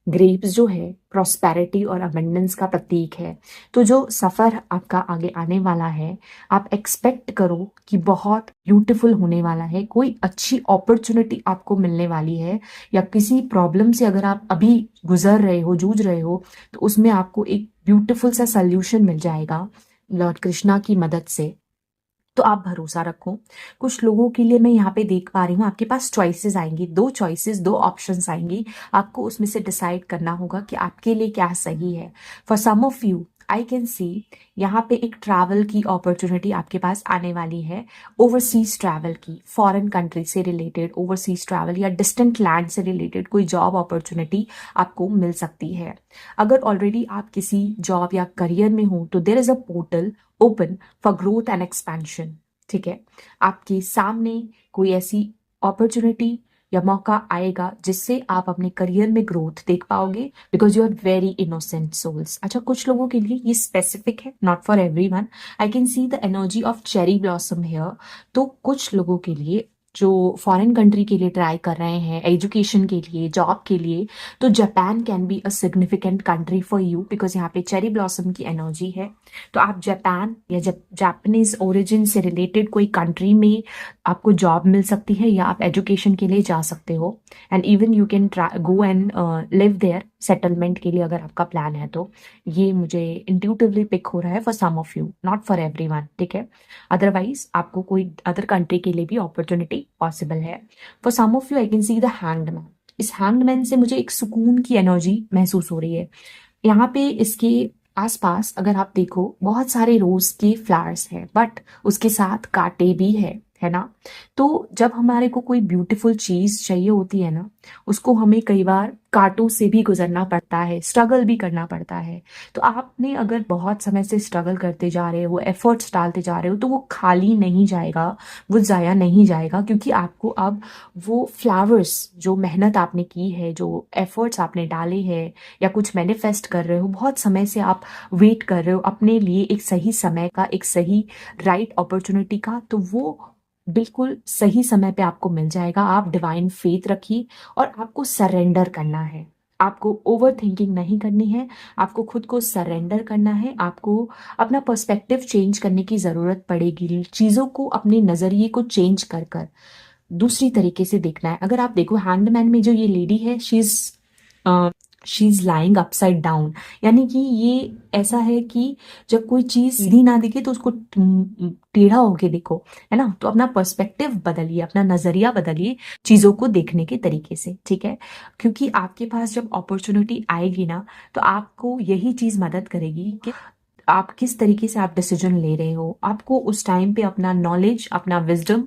ग्रेप्स जो है प्रॉस्पेरिटी और अबंडेंस का प्रतीक है। तो जो सफ़र आपका आगे आने वाला है, आप एक्सपेक्ट करो कि बहुत ब्यूटीफुल होने वाला है, कोई अच्छी अपॉर्चुनिटी आपको मिलने वाली है, या किसी प्रॉब्लम से अगर आप अभी गुजर रहे हो, जूझ रहे हो, तो उसमें आपको एक ब्यूटीफुल सा सल्यूशन मिल जाएगा लॉर्ड कृष्णा की मदद से। तो आप भरोसा रखो। कुछ लोगों के लिए मैं यहाँ पे देख पा रही हूँ आपके पास चॉइसेस आएंगी, दो चॉइसेस, दो ऑप्शंस आएंगी। आपको उसमें से डिसाइड करना होगा कि आपके लिए क्या सही है। For some of you I can see यहाँ पे एक ट्रैवल की अपॉर्चुनिटी आपके पास आने वाली है, ओवरसीज ट्रैवल की, फॉरेन कंट्री से रिलेटेड ओवरसीज ट्रैवल या डिस्टेंट लैंड से रिलेटेड कोई जॉब अपॉर्चुनिटी आपको मिल सकती है। अगर ऑलरेडी आप किसी जॉब या करियर में हो तो there is a portal open for growth and expansion. ठीक है, आपके सामने कोई ऐसी अपॉर्चुनिटी या मौका आएगा जिससे आप अपने करियर में ग्रोथ देख पाओगे, because you are very innocent souls. अच्छा, कुछ लोगों के लिए ये स्पेसिफिक है, not for everyone. I can see the energy of cherry blossom here. तो कुछ लोगों के लिए जो फॉरेन कंट्री के लिए ट्राई कर रहे हैं, एजुकेशन के लिए, जॉब के लिए, तो Japan can be a significant country for you, because यहाँ पे चेरी ब्लॉसम की एनर्जी है। तो आप जापान या जापानीज ओरिजिन से रिलेटेड कोई कंट्री में आपको जॉब मिल सकती है या आप एजुकेशन के लिए जा सकते हो। And even you can go and live there settlement के लिए अगर आपका प्लान है तो। ये मुझे इंट्यूटिवली पिक हो रहा है for some of you, not for everyone. ठीक है, अदरवाइज आपको कोई अदर कंट्री के लिए भी अपॉर्चुनिटी पॉसिबल है। For some of you I can see the hanged man. इस हैंग्ड मैन से मुझे एक सुकून की एनर्जी महसूस हो रही है। यहाँ पे इसके आसपास अगर आप देखो बहुत सारे रोज के फ्लावर्स हैं, बट उसके साथ कांटे भी है ना। तो जब हमारे को कोई ब्यूटीफुल चीज चाहिए होती है ना, उसको हमें कई बार कांटों से भी गुजरना पड़ता है, स्ट्रगल भी करना पड़ता है। तो आपने अगर बहुत समय से स्ट्रगल करते जा रहे हो, एफर्ट्स डालते जा रहे हो, तो वो खाली नहीं जाएगा, वो जाया नहीं जाएगा, क्योंकि आपको अब वो फ्लावर्स, जो मेहनत आपने की है, जो एफर्ट्स आपने डाले हैं, या कुछ मैनिफेस्ट कर रहे हो, बहुत समय से आप वेट कर रहे हो अपने लिए एक सही समय का, एक सही राइट अपॉर्चुनिटी का, तो वो बिल्कुल सही समय पे आपको मिल जाएगा। आप डिवाइन फेथ रखिए और आपको सरेंडर करना है। आपको ओवर थिंकिंग नहीं करनी है, आपको खुद को सरेंडर करना है। आपको अपना पर्सपेक्टिव चेंज करने की जरूरत पड़ेगी, चीजों को, अपने नजरिए को चेंज कर कर दूसरी तरीके से देखना है। अगर आप देखो हैंडमैन में जो ये लेडी है, she is lying upside down, यानी कि ये ऐसा है कि जब कोई चीज सीधी ना दिखे तो उसको टेढ़ा होके देखो, है ना। तो अपना पर्सपेक्टिव बदलिए, अपना नजरिया बदलिए चीजों को देखने के तरीके से। ठीक है, क्योंकि आपके पास जब अपॉर्चुनिटी आएगी ना, तो आपको यही चीज मदद करेगी कि आप किस तरीके से आप डिसीजन ले रहे हो। आपको उस टाइम पे अपना नॉलेज, अपना विजडम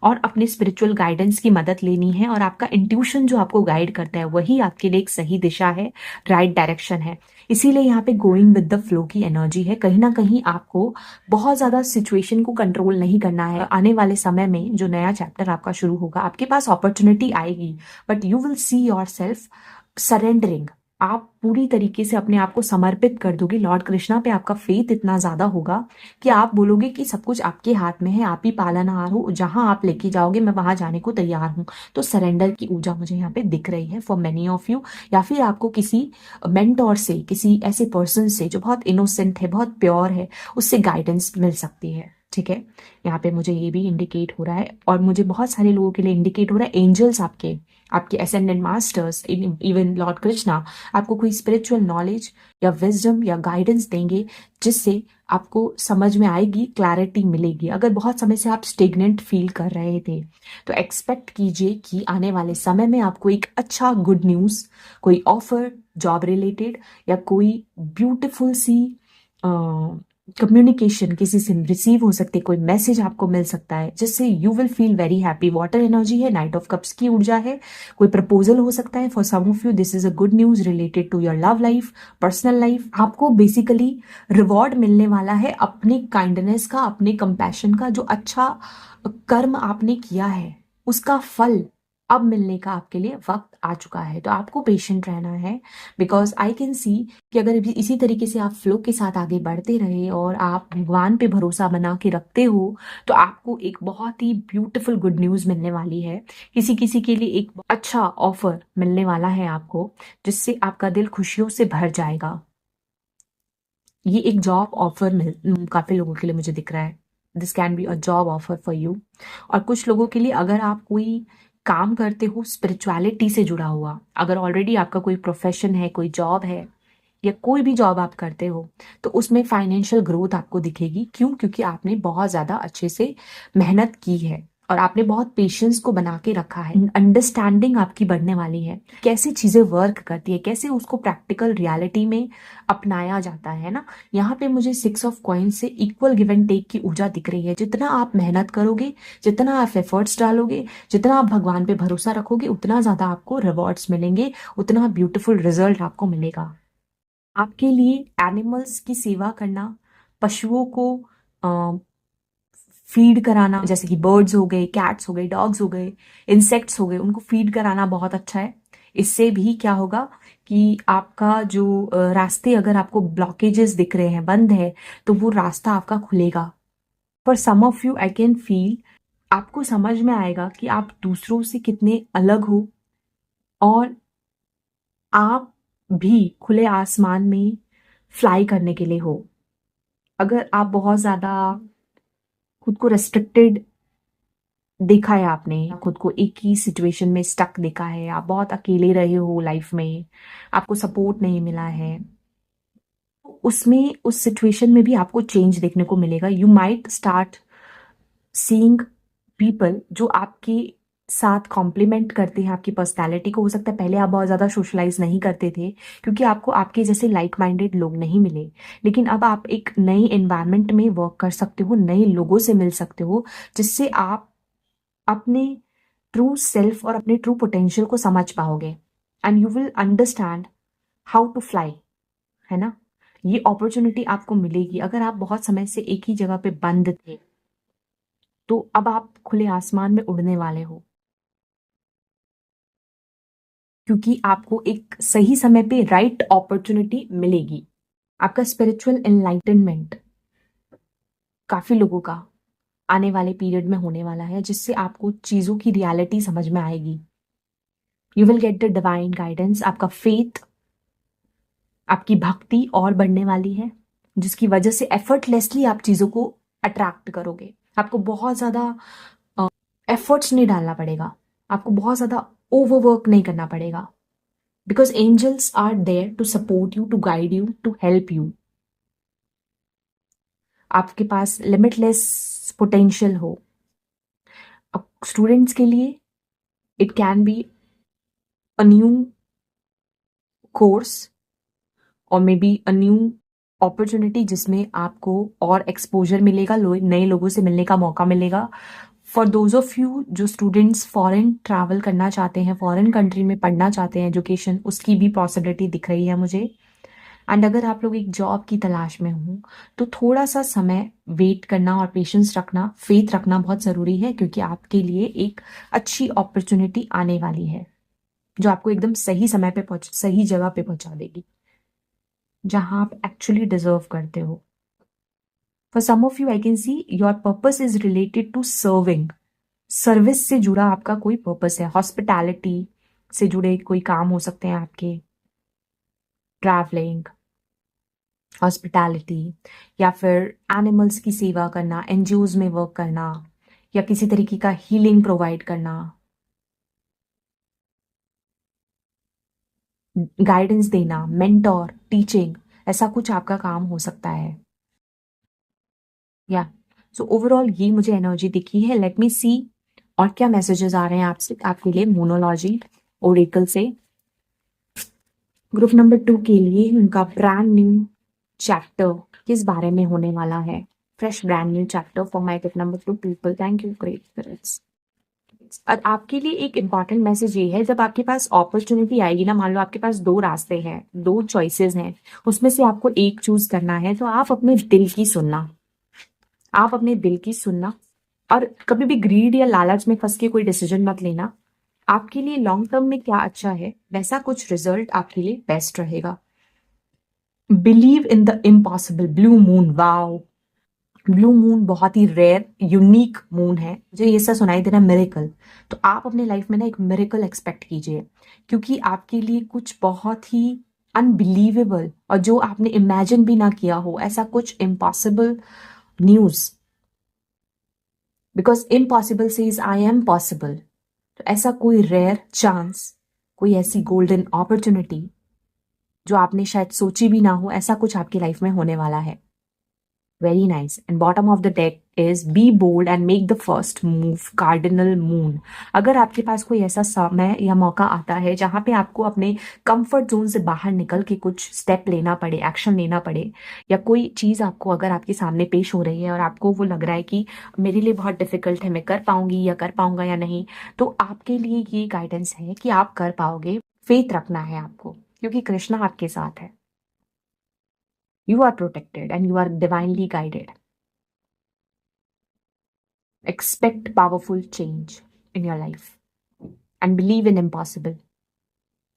और अपने स्पिरिचुअल गाइडेंस की मदद लेनी है, और आपका इंट्यूशन जो आपको गाइड करता है वही आपके लिए एक सही दिशा है, राइट डायरेक्शन है। इसीलिए यहाँ पे गोइंग विद द फ्लो की एनर्जी है। कहीं ना कहीं आपको बहुत ज्यादा सिचुएशन को कंट्रोल नहीं करना है। आने वाले समय में जो नया चैप्टर आपका शुरू होगा, आपके पास अपॉर्चुनिटी आएगी, but you will see your self surrendering. आप पूरी तरीके से अपने आप को समर्पित कर दोगे लॉर्ड कृष्णा पे। आपका फेथ इतना ज्यादा होगा कि आप बोलोगे कि सब कुछ आपके हाथ में है, आप ही पालनहार हो, जहां आप लेके जाओगे मैं वहां जाने को तैयार हूं। तो सरेंडर की ऊर्जा मुझे यहाँ पे दिख रही है फॉर मेनी ऑफ यू। या फिर आपको किसी मेंटोर से, किसी ऐसे पर्सन से जो बहुत इनोसेंट है, बहुत प्योर है, उससे गाइडेंस मिल सकती है। ठीक है, यहाँ पे मुझे ये भी इंडिकेट हो रहा है, और मुझे बहुत सारे लोगों के लिए इंडिकेट हो रहा है एंजल्स, आपके आपके ascendant masters, even Lord Krishna आपको कोई स्पिरिचुअल नॉलेज या विजडम या गाइडेंस देंगे, जिससे आपको समझ में आएगी, क्लैरिटी मिलेगी। अगर बहुत समय से आप स्टेगनेंट फील कर रहे थे तो एक्सपेक्ट कीजिए कि आने वाले समय में आपको एक अच्छा गुड न्यूज़, कोई ऑफर जॉब रिलेटेड, या कोई ब्यूटीफुल सी कम्युनिकेशन किसी से रिसीव हो सकती है, कोई मैसेज आपको मिल सकता है जिससे you will feel very happy. Water energy है, नाइट ऑफ कप्स की ऊर्जा है, कोई प्रपोजल हो सकता है। For some of you this is a good news related to your love life, personal life. आपको बेसिकली रिवॉर्ड मिलने वाला है अपने काइंडनेस का, अपने कंपैशन का। जो अच्छा कर्म आपने किया है उसका फल अब मिलने का आपके लिए वक्त आ चुका है। तो आपको पेशेंट रहना है, बिकॉज आई कैन सी कि अगर इसी तरीके से आप फ्लो के साथ आगे बढ़ते रहे और आप भगवान पे भरोसा बना के रखते हो, तो आपको एक बहुत ही ब्यूटीफुल गुड न्यूज मिलने वाली है। किसी किसी के लिए एक अच्छा ऑफर मिलने वाला है आपको, जिससे आपका दिल खुशियों से भर जाएगा। ये एक जॉब ऑफर काफी लोगों के लिए मुझे दिख रहा है। This can be a job offer for you. और कुछ लोगों के लिए अगर आप कोई काम करते हो स्पिरिचुअलिटी से जुड़ा हुआ, अगर ऑलरेडी आपका कोई प्रोफेशन है, कोई जॉब है, या कोई भी जॉब आप करते हो तो उसमें फाइनेंशियल ग्रोथ आपको दिखेगी। क्यों? क्योंकि आपने बहुत ज़्यादा अच्छे से मेहनत की है और आपने बहुत पेशेंस को बना के रखा है। अंडरस्टैंडिंग आपकी बढ़ने वाली है, कैसे चीज़ें वर्क करती है, कैसे उसको प्रैक्टिकल रियलिटी में अपनाया जाता है ना। यहाँ पे मुझे 6 ऑफ कॉइंस से इक्वल गिव एंड टेक की ऊर्जा दिख रही है। जितना आप मेहनत करोगे, जितना आप एफर्ट्स डालोगे, जितना आप भगवान पे भरोसा रखोगे, उतना ज़्यादा आपको रिवॉर्ड्स मिलेंगे, उतना ब्यूटीफुल रिजल्ट आपको मिलेगा। आपके लिए एनिमल्स की सेवा करना, पशुओं को फीड कराना, जैसे कि बर्ड्स हो गए, कैट्स हो गए, डॉग्स हो गए, इंसेक्ट्स हो गए, उनको फीड कराना बहुत अच्छा है। इससे भी क्या होगा कि आपका जो रास्ते, अगर आपको ब्लॉकेजेस दिख रहे हैं, बंद है, तो वो रास्ता आपका खुलेगा। For some of you I can feel, आपको समझ में आएगा कि आप दूसरों से कितने अलग हो और आप भी खुले आसमान में फ्लाई करने के लिए हो। अगर आप बहुत ज्यादा खुद को रेस्ट्रिक्टेड देखा है, आपने खुद को एक ही सिचुएशन में स्टक देखा है, आप बहुत अकेले रहे हो लाइफ में, आपको सपोर्ट नहीं मिला है, उसमें उस सिचुएशन में भी आपको चेंज देखने को मिलेगा। You might start seeing people जो आपके साथ कॉम्प्लीमेंट करते हैं आपकी पर्सनैलिटी को। हो सकता है पहले आप बहुत ज़्यादा सोशलाइज नहीं करते थे क्योंकि आपको आपके जैसे लाइक माइंडेड लोग नहीं मिले, लेकिन अब आप एक नई एनवायरनमेंट में वर्क कर सकते हो, नए लोगों से मिल सकते हो, जिससे आप अपने ट्रू सेल्फ और अपने ट्रू पोटेंशियल को समझ पाओगे and you will understand how to fly, है ना। ये अपॉर्चुनिटी आपको मिलेगी। अगर आप बहुत समय से एक ही जगह पे बंद थे तो अब आप खुले आसमान में उड़ने वाले हो, क्योंकि आपको एक सही समय पे राइट अपॉर्चुनिटी मिलेगी। आपका स्पिरिचुअल एनलाइटनमेंट काफी लोगों का आने वाले पीरियड में होने वाला है, जिससे आपको चीजों की रियलिटी समझ में आएगी। You will get the divine guidance. आपका फेथ, आपकी भक्ति और बढ़ने वाली है, जिसकी वजह से एफर्टलेसली आप चीजों को अट्रैक्ट करोगे। आपको बहुत ज्यादा एफर्ट्स नहीं डालना पड़ेगा, आपको बहुत ज्यादा ओवरवर्क नहीं करना पड़ेगा, because angels are there to support you, to guide you, to help you. आपके पास लिमिटलेस पोटेंशियल हो। अब स्टूडेंट्स के लिए it can be a new course और maybe a new opportunity, जिसमें आपको और एक्सपोजर मिलेगा, नए लोगों से मिलने का मौका मिलेगा। फॉर दोज ऑफ यू जो स्टूडेंट्स फॉरेन ट्रैवल करना चाहते हैं, फॉरेन कंट्री में पढ़ना चाहते हैं एजुकेशन, उसकी भी पॉसिबिलिटी दिख रही है मुझे। एंड अगर आप लोग एक जॉब की तलाश में हो तो थोड़ा सा समय वेट करना और पेशेंस रखना, फेथ रखना बहुत ज़रूरी है, क्योंकि आपके लिए एक अच्छी अपॉर्चुनिटी आने वाली है जो आपको एकदम सही समय पे सही जगह पे पहुंचा देगी, जहां आप एक्चुअली डिजर्व करते हो। For some of you I can see your purpose is related to serving. Service से जुड़ा आपका कोई पर्पस है, हॉस्पिटैलिटी से जुड़े कोई काम हो सकते हैं आपके, ट्रैवलिंग, हॉस्पिटैलिटी, या फिर एनिमल्स की सेवा करना, एनजीओज में वर्क करना, या किसी तरीके का हीलिंग प्रोवाइड करना, गाइडेंस देना, मेंटोर, टीचिंग, ऐसा कुछ आपका काम हो सकता है। या सो ओवरऑल ये मुझे एनर्जी दिखी है। लेट मी सी और क्या मैसेजेस आ रहे हैं आपसे, आपके लिए मोनोलॉजी ओरेकल से। ग्रुप नंबर 2 के लिए उनका ब्रांड न्यू चैप्टर किस बारे में होने वाला है। Fresh brand new chapter for my group number 2 people. Thank you great spirits. और आपके लिए एक इम्पॉर्टेंट मैसेज ये है, जब आपके पास अपॉर्चुनिटी आएगी ना, मान लो आपके पास 2 रास्ते हैं, 2 चॉइसेस हैं, उसमें से आपको एक चूज करना है, तो आप अपने दिल की सुनना, आप अपने दिल की सुनना, और कभी भी ग्रीड या लालच में फंस के कोई डिसीजन मत लेना। आपके लिए लॉन्ग टर्म में क्या अच्छा है, वैसा कुछ रिजल्ट आपके लिए बेस्ट रहेगा। Believe in the impossible. Blue moon, wow, blue moon बहुत ही रेयर यूनिक मून है, मुझे ये सब सुनाई दे रहा है मिरेकल। तो आप अपने लाइफ में ना एक मिरेकल एक्सपेक्ट कीजिए, क्योंकि आपके लिए कुछ बहुत ही अनबिलीवेबल और जो आपने इमेजिन भी ना किया हो, ऐसा कुछ impossible news, because impossible says I am possible. तो ऐसा कोई रेयर चांस, कोई ऐसी गोल्डन अपॉर्चुनिटी जो आपने शायद सोची भी ना हो, ऐसा कुछ आपकी लाइफ में होने वाला है। Very nice. And bottom of the deck is be bold and make the first move, cardinal moon. अगर आपके पास कोई ऐसा समय या मौका आता है जहां पे आपको अपने कंफर्ट जोन से बाहर निकल के कुछ स्टेप लेना पड़े, एक्शन लेना पड़े, या कोई चीज आपको अगर आपके सामने पेश हो रही है और आपको वो लग रहा है कि मेरे लिए बहुत डिफिकल्ट है, मैं कर पाऊंगी या कर पाऊंगा या नहीं, तो आपके लिए ये गाइडेंस है कि आप कर पाओगे। फेथ रखना है आपको, क्योंकि कृष्णा आपके साथ है। You are protected and you are divinely guided. Expect powerful change in your life and believe in impossible.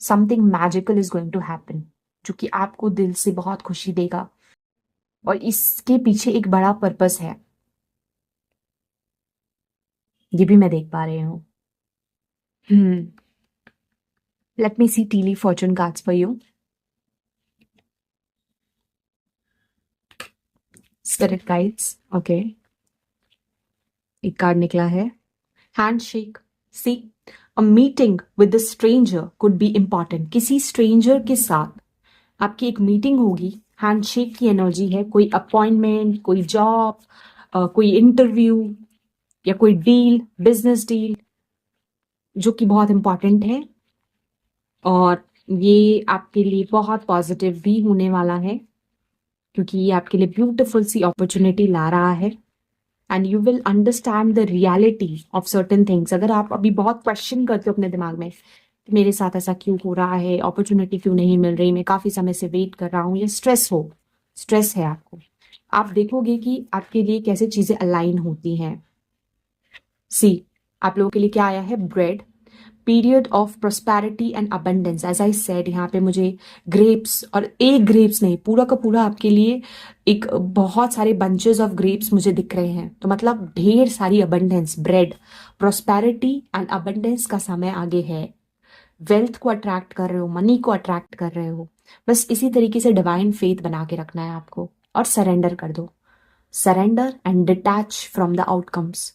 Something magical is going to happen, जो कि आपको दिल से बहुत खुशी देगा, और इसके पीछे एक बड़ा पर्पस है, ये भी मैं देख पा रही हूँ। Let me see tea leaf fortune cards for you. Spirit guides. Okay. एक कार्ड निकला है, handshake. See, a meeting with the stranger could be important. किसी स्ट्रेंजर के साथ आपकी एक मीटिंग होगी। हैंडशेक की एनर्जी है, कोई अपॉइंटमेंट, कोई जॉब, कोई इंटरव्यू या कोई डील, बिजनेस डील, जो कि बहुत इंपॉर्टेंट है, और ये आपके लिए बहुत पॉजिटिव भी होने वाला है, क्योंकि ये आपके लिए ब्यूटीफुल सी अपॉर्चुनिटी ला रहा है। And you will understand the reality of certain things. अगर आप अभी बहुत क्वेश्चन करते हो अपने दिमाग में कि मेरे साथ ऐसा क्यों हो रहा है, अपॉर्चुनिटी क्यों नहीं मिल रही, मैं काफी समय से वेट कर रहा हूँ, या स्ट्रेस है आपको, आप देखोगे कि आपके लिए कैसे चीजें अलाइन होती हैं। सी, आप लोगों के लिए क्या आया है, bread, period of prosperity and abundance. As I said, यहाँ पे मुझे ग्रेप्स, और एक ग्रेप्स नहीं, पूरा का पूरा आपके लिए एक बहुत सारे बंचेस ऑफ ग्रेप्स मुझे दिख रहे हैं। तो मतलब ढेर सारी abundance, bread, prosperity and abundance का समय आगे है। वेल्थ को अट्रैक्ट कर रहे हो, मनी को अट्रैक्ट कर रहे हो। बस इसी तरीके से डिवाइन फेथ बना के रखना है आपको, और सरेंडर कर दो। Surrender and detach from the outcomes.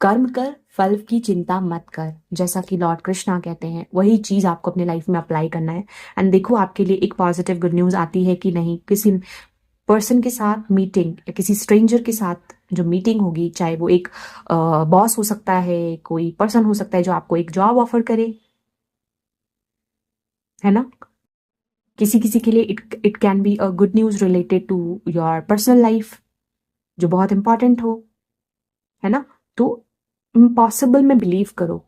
कर्म कर, फल की चिंता मत कर, जैसा कि लॉर्ड कृष्णा कहते हैं, वही चीज आपको अपने लाइफ में अप्लाई करना है। एंड देखो आपके लिए एक पॉजिटिव गुड न्यूज आती है कि नहीं, किसी पर्सन के साथ मीटिंग या किसी स्ट्रेंजर के साथ जो मीटिंग होगी, चाहे वो एक बॉस हो सकता है, कोई पर्सन हो सकता है जो आपको एक जॉब ऑफर करे, है ना। किसी किसी के लिए it can be a good news related to your personal life, जो बहुत इंपॉर्टेंट हो, है ना। तो इम्पॉसिबल में बिलीव करो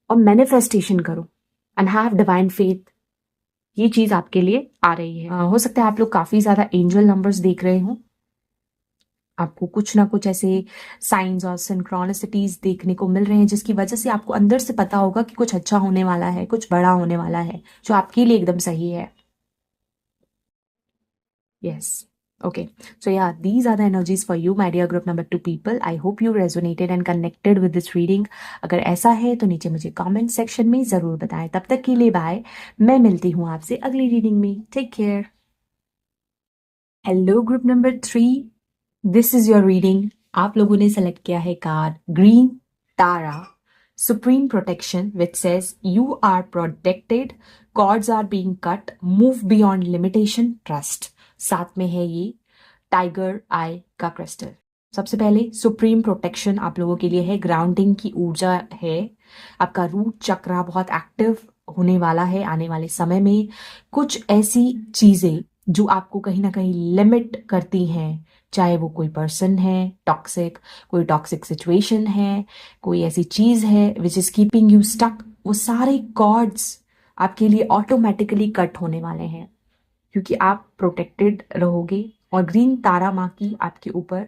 और मैनिफेस्टेशन करो एंड हैव डिवाइन फेथ। ये चीज आपके लिए आ रही है। हो सकता है आप लोग काफी ज्यादा एंजल नंबर्स देख रहे हो, आपको कुछ ना कुछ ऐसे साइंस और सिंक्रोनिसिटीज देखने को मिल रहे हैं, जिसकी वजह से आपको अंदर से पता होगा कि कुछ अच्छा होने वाला है, कुछ बड़ा होने वाला है, जो आपके लिए एकदम सही है। Yes. Okay. So yeah, these are the energies for you, my dear group number 2 people. I hope you resonated and connected with this reading. अगर ऐसा है तो नीचे मुझे comment section में जरूर बताएं। तब तक के लिए बाय। मैं मिलती हूँ आपसे अगली रीडिंग में। Take care. Hello group number 3, this is your reading. आप लोगों ने सेलेक्ट किया है card green Tara, supreme protection, which says you are protected, cords are being cut, move beyond limitation, trust. साथ में है ये टाइगर आई का क्रिस्टल। सबसे पहले सुप्रीम प्रोटेक्शन आप लोगों के लिए है, ग्राउंडिंग की ऊर्जा है, आपका रूट चक्रा बहुत एक्टिव होने वाला है आने वाले समय में। कुछ ऐसी चीजें जो आपको कहीं ना कहीं लिमिट करती हैं, चाहे वो कोई पर्सन है टॉक्सिक, कोई टॉक्सिक सिचुएशन है, कोई ऐसी चीज है which is keeping you stuck, वो सारे कॉर्ड्स आपके लिए ऑटोमेटिकली कट होने वाले हैं, क्योंकि आप प्रोटेक्टेड रहोगे। और ग्रीन तारा माँ की आपके ऊपर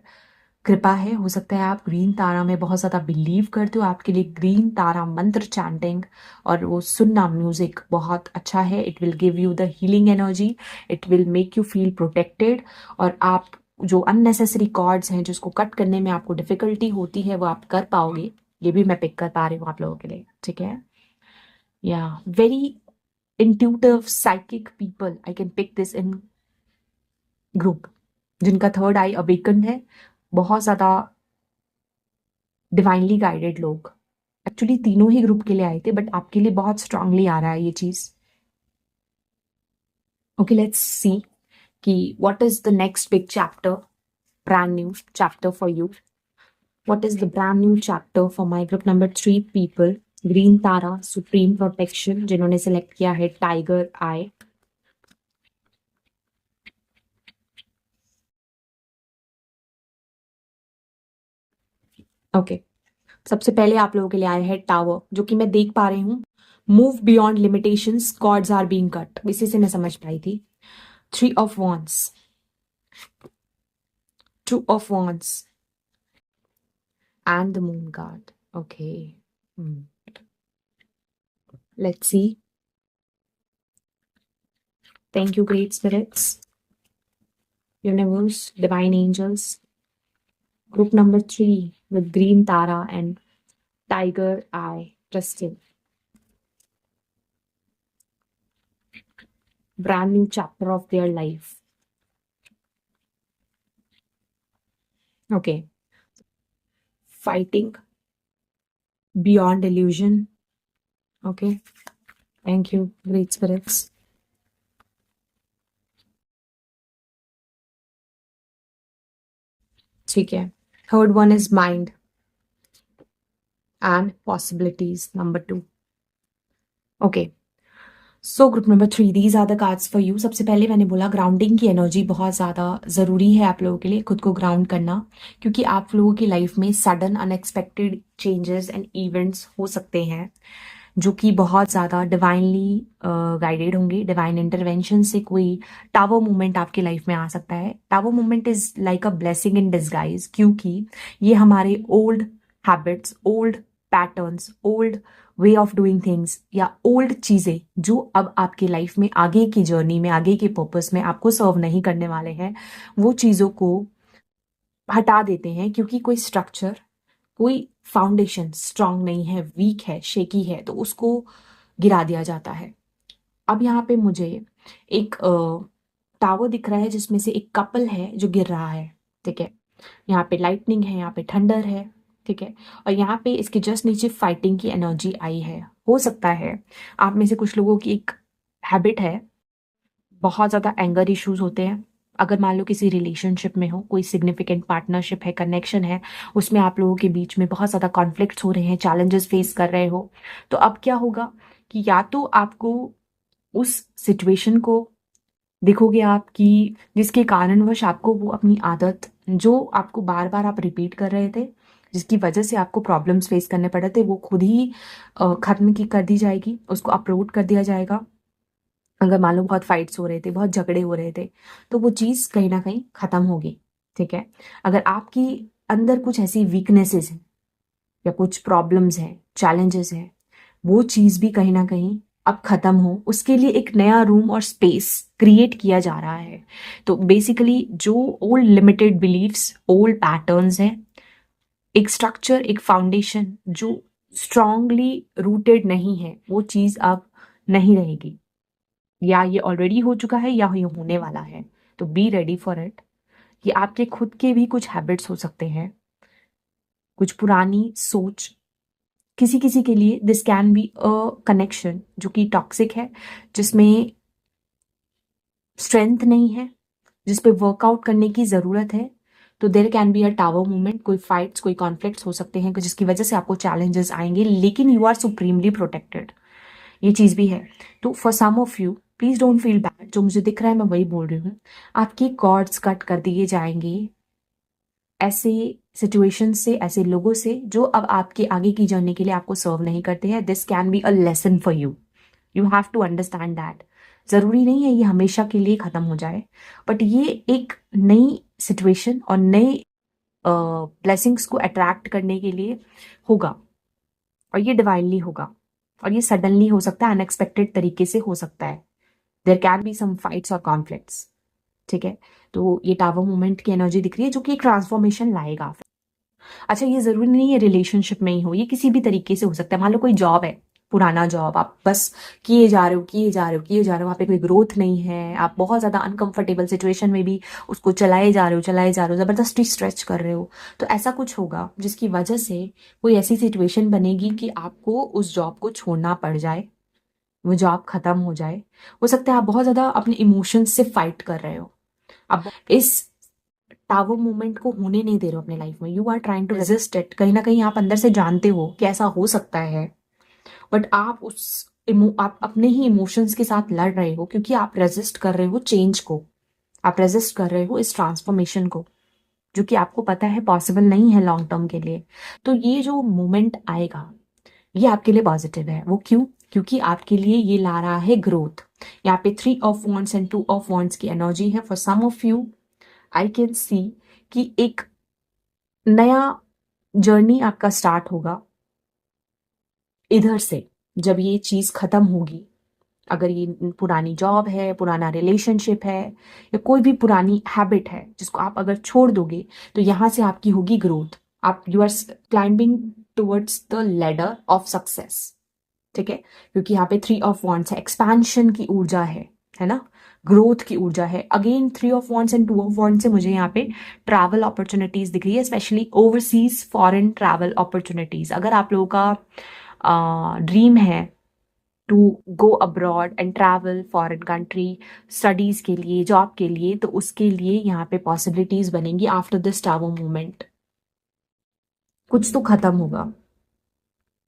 कृपा है। हो सकता है आप ग्रीन तारा में बहुत ज्यादा बिलीव करते हो, आपके लिए ग्रीन तारा मंत्र चैंटिंग और वो सुनना म्यूजिक बहुत अच्छा है। It will give you the healing energy, it will make you feel protected, और आप जो अननेसेसरी कॉर्ड्स हैं जिसको कट करने में आपको डिफिकल्टी होती है, वो आप कर पाओगे। ये भी मैं पिक कर पा रही हूँ आप लोगों के लिए, ठीक है। या very intuitive psychic people, I can pick this in group, जिनका थर्ड आई अवेकन है, बहुत ज्यादा डिवाइनली गाइडेड लोग। एक्चुअली तीनों ही ग्रुप के लिए आए थे, बट आपके लिए बहुत स्ट्रांगली आ रहा है ये चीज। Okay, let's see what is the next big chapter, brand new chapter for you. What is the brand new chapter for my group number 3 people? Green Tara, Supreme Protection, जिन्होंने select किया है Tiger Eye. Okay. सबसे पहले आप लोगों के लिए आया है टावर, जो कि मैं देख पा रही हूँ. Move beyond limitations, cords are being cut. इसी से मैं समझ पाई थी. 3 of Wands, 2 of Wands, and the Moon card. Okay. Let's see. Thank you, great spirits, universe, divine angels. Group number 3 with Green Tara and Tiger Eye. Trusting. Brand new chapter of their life. Okay. Fighting beyond illusion. Okay. Thank you, great spirits. ठीक है. Third one is mind and possibilities. Number 2. Okay. So group number 3, these are the cards for you. सबसे पहले मैंने बोला ग्राउंडिंग की एनर्जी बहुत ज़्यादा ज़रूरी है आप लोगों के लिए, खुद को ग्राउंड करना, क्योंकि आप लोगों की लाइफ में sudden unexpected changes and events हो सकते हैं जो कि बहुत ज़्यादा डिवाइनली गाइडेड होंगे. डिवाइन इंटरवेंशन से कोई टावर मूवमेंट आपकी लाइफ में आ सकता है. Tower movement is like a blessing in disguise, क्योंकि ये हमारे old habits, old patterns, old way of doing things या ओल्ड चीज़ें जो अब आपकी लाइफ में आगे की जर्नी में, आगे के पर्पस में आपको सर्व नहीं करने वाले हैं, वो चीज़ों को हटा देते हैं, क्योंकि कोई स्ट्रक्चर, कोई फाउंडेशन स्ट्रांग नहीं है, वीक है, शेकी है, तो उसको गिरा दिया जाता है. अब यहाँ पे मुझे एक टावर दिख रहा है जिसमें से एक कपल है जो गिर रहा है. ठीक है. यहाँ पे लाइटनिंग है, यहाँ पे थंडर है. ठीक है. और यहाँ पे इसके जस्ट नीचे फाइटिंग की एनर्जी आई है. हो सकता है आप में से कुछ लोगों की एक हैबिट है, बहुत ज़्यादा एंगर इश्यूज होते हैं. अगर मान लो किसी रिलेशनशिप में हो, कोई सिग्निफिकेंट पार्टनरशिप है, कनेक्शन है, उसमें आप लोगों के बीच में बहुत ज़्यादा कॉन्फ्लिक्ट्स हो रहे हैं, चैलेंजेस फेस कर रहे हो, तो अब क्या होगा कि या तो आपको उस सिचुएशन को देखोगे आप कि जिसके कारणवश आपको वो अपनी आदत जो आपको बार बार आप रिपीट कर रहे थे, जिसकी वजह से आपको प्रॉब्लम्स फेस करने पड़ रहे थे, वो खुद ही खत्म की कर दी जाएगी, उसको अपलोड कर दिया जाएगा. अगर मान लो बहुत फाइट्स हो रहे थे, बहुत झगड़े हो रहे थे, तो वो चीज़ कहीं ना कहीं खत्म होगी. ठीक है. अगर आपकी अंदर कुछ ऐसी वीकनेसेस हैं या कुछ प्रॉब्लम्स हैं, चैलेंजेस हैं, वो चीज़ भी कहीं ना कहीं अब खत्म हो, उसके लिए एक नया रूम और स्पेस क्रिएट किया जा रहा है. तो बेसिकली जो old limited believes, old patterns हैं, एक स्ट्रक्चर, एक फाउंडेशन जो स्ट्रांगली रूटेड नहीं है, वो चीज़ अब नहीं रहेगी, या ये ऑलरेडी हो चुका है या ये होने वाला है. तो बी रेडी फॉर इट. ये आपके खुद के भी कुछ हैबिट्स हो सकते हैं, कुछ पुरानी सोच. किसी किसी के लिए this can be a connection जो कि टॉक्सिक है, जिसमें स्ट्रेंथ नहीं है, जिस पे वर्कआउट करने की ज़रूरत है. तो there can be a tower movement. कोई फाइट्स, कोई कॉन्फ्लिक्ट्स हो सकते हैं जिसकी वजह से आपको चैलेंजेस आएंगे, लेकिन यू आर सुप्रीमली प्रोटेक्टेड. ये चीज़ भी है. तो for some of you, please don't feel bad. जो मुझे दिख रहा है मैं वही बोल रही हूँ. आपकी कॉर्ड्स कट कर दिए जाएंगे ऐसे सिचुएशन से, ऐसे लोगों से जो अब आपके आगे की जर्नी के लिए आपको सर्व नहीं करते हैं. This can be a lesson for you. You have to understand that. ज़रूरी नहीं है ये हमेशा के लिए ख़त्म हो जाए, बट ये एक नई सिचुएशन और नई ब्लेसिंग्स को अट्रैक्ट करने के लिए होगा, और ये डिवाइनली होगा, और ये सडनली हो सकता है, अनएक्सपेक्टेड तरीके से हो सकता है. There can be some fights और कॉन्फ्लिक्ट्स. ठीक है. तो ये टावर मूवमेंट की एनर्जी दिख रही है जो कि एक ट्रांसफॉर्मेशन लाएगा. अच्छा, ये ज़रूरी नहीं है रिलेशनशिप में ही हो, ये किसी भी तरीके से हो सकता है. मान लो कोई जॉब है, पुराना जॉब, आप बस किए जा रहे हो, किए जा रहे हो, किए जा रहे हो, वहाँ पे कोई ग्रोथ नहीं है, आप बहुत ज़्यादा अनकंफर्टेबल सिचुएशन में भी उसको चलाए जा रहे हो, चलाए जा रहे हो, ज़बरदस्ती स्ट्रेच कर रहे हो. तो ऐसा कुछ होगा जिसकी वजह से कोई ऐसी सिचुएशन बनेगी कि आपको उस जॉब को छोड़ना पड़ जाए, वो जॉब खत्म हो जाए। हो सकता है आप बहुत ज्यादा अपने इमोशंस से फाइट कर रहे हो, अब इस टावर मोमेंट को होने नहीं दे रहे हो अपने लाइफ में। You are trying to resist it. कहीं ना कहीं आप अंदर से जानते हो कि ऐसा हो सकता है, बट आप आप अपने ही इमोशंस के साथ लड़ रहे हो, क्योंकि आप रेजिस्ट कर रहे हो चेंज को, आप रेजिस्ट कर रहे हो इस ट्रांसफॉर्मेशन को, जो कि आपको पता है पॉसिबल नहीं है लॉन्ग टर्म के लिए। तो ये जो मोमेंट आएगा ये आपके लिए पॉजिटिव है। वो क्यों? क्योंकि आपके लिए ये ला रहा है ग्रोथ। यहाँ पे 3 of wands and 2 of wands की एनर्जी है। For some of you I can see कि एक नया जर्नी आपका स्टार्ट होगा इधर से। जब ये चीज खत्म होगी, अगर ये पुरानी जॉब है, पुराना रिलेशनशिप है, या कोई भी पुरानी हैबिट है जिसको आप अगर छोड़ दोगे, तो यहां से आपकी होगी ग्रोथ। आप you are climbing towards the ladder of success. ठीक है, क्योंकि यहाँ पे 3 ऑफ वॉन्ड्स है, एक्सपेंशन की ऊर्जा है ना, ग्रोथ की ऊर्जा है। Again 3 of wands and 2 of wands से मुझे यहाँ पे ट्रैवल अपॉर्चुनिटीज दिख रही है, especially overseas foreign travel opportunities. अगर आप लोगों का ड्रीम है to go abroad and travel foreign country studies के लिए, जॉब के लिए, तो उसके लिए यहाँ पे पॉसिबिलिटीज बनेंगी आफ्टर दिस टावर मूवमेंट। कुछ तो खत्म होगा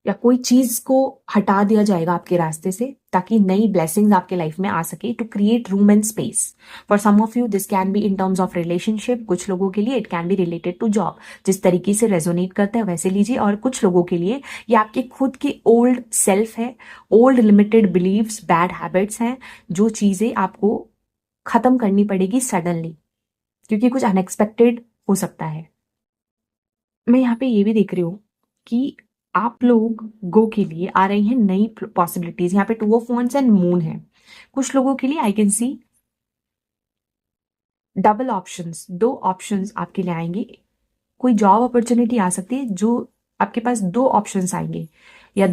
या कोई चीज को हटा दिया जाएगा आपके रास्ते से, ताकि नई ब्लेसिंग्स आपके लाइफ में आ सके, to create room and space. For some of you this can be in terms of relationship, कुछ लोगों के लिए it can be related to job. जिस तरीके से रेजोनेट करता है वैसे लीजिए। और कुछ लोगों के लिए ये आपके खुद के ओल्ड सेल्फ है, old limited believes, bad habits हैं, जो चीजें आपको खत्म करनी पड़ेगी सडनली, क्योंकि कुछ अनएक्सपेक्टेड हो सकता है। मैं यहाँ पे ये भी देख रही हूँ कि आप लोग गो के लिए आ रही हैं नई पॉसिबिलिटीज। यहाँ पे 2 ऑफ वॉन्ड्स एंड मून है। कुछ लोगों के लिए I can see double options, 2 options आपके लिए आएंगे। कोई जॉब अपॉर्चुनिटी आ सकती है जो आपके पास 2 ऑप्शंस आएंगे, या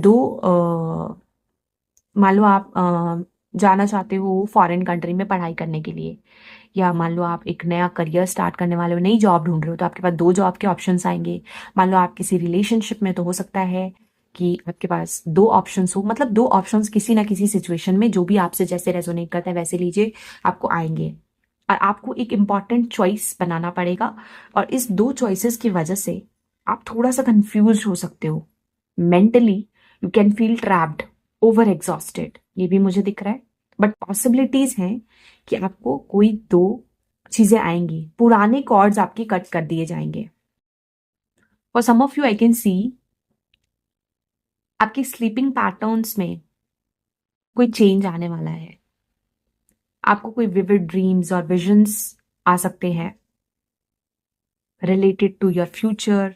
मान लो आप जाना चाहते हो फॉरेन कंट्री में पढ़ाई करने के लिए, या मान लो आप एक नया करियर स्टार्ट करने वाले हो, नई जॉब ढूंढ रहे हो, तो आपके पास 2 जॉब के ऑप्शंस आएंगे। मान लो आप किसी रिलेशनशिप में, तो हो सकता है कि आपके पास 2 ऑप्शंस हो, मतलब 2 ऑप्शंस किसी ना किसी सिचुएशन में, जो भी आपसे जैसे रेजोनेट करता है वैसे लीजिए, आपको आएंगे। और आपको एक इंपॉर्टेंट चॉइस बनाना पड़ेगा, और इस 2 चॉइसेस की वजह से आप थोड़ा सा कंफ्यूज हो सकते हो mentally. You can feel trapped, over exhausted, ये भी मुझे दिख रहा है। बट पॉसिबिलिटीज हैं कि आपको कोई 2 चीजें आएंगी, पुराने कॉर्ड्स आपके कट कर दिए जाएंगे। For some of you I can see आपके स्लीपिंग पैटर्न्स में कोई चेंज आने वाला है। आपको कोई विविड ड्रीम्स और विजन्स आ सकते हैं रिलेटेड टू योर फ्यूचर।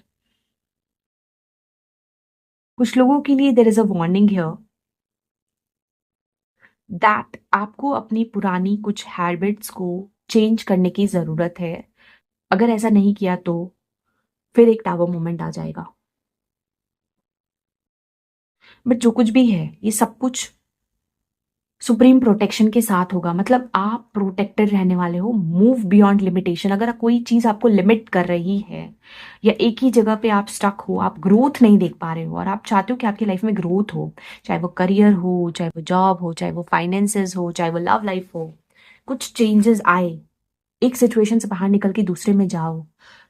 कुछ लोगों के लिए there is a warning here that आपको अपनी पुरानी कुछ हैबिट्स को चेंज करने की जरूरत है। अगर ऐसा नहीं किया तो फिर एक टावर मोमेंट आ जाएगा। बट जो कुछ भी है, ये सब कुछ सुप्रीम प्रोटेक्शन के साथ होगा। मतलब आप प्रोटेक्टेड रहने वाले हो, मूव बियॉन्ड लिमिटेशन। अगर कोई चीज आपको लिमिट कर रही है, या एक ही जगह पे आप स्टक हो, आप ग्रोथ नहीं देख पा रहे हो, और आप चाहते हो कि आपकी लाइफ में ग्रोथ हो, चाहे वो करियर हो, चाहे वो जॉब हो, चाहे वो फाइनेंसेस हो, चाहे वो लव लाइफ हो, कुछ चेंजेस आए, एक सिचुएशन से बाहर निकल के दूसरे में जाओ,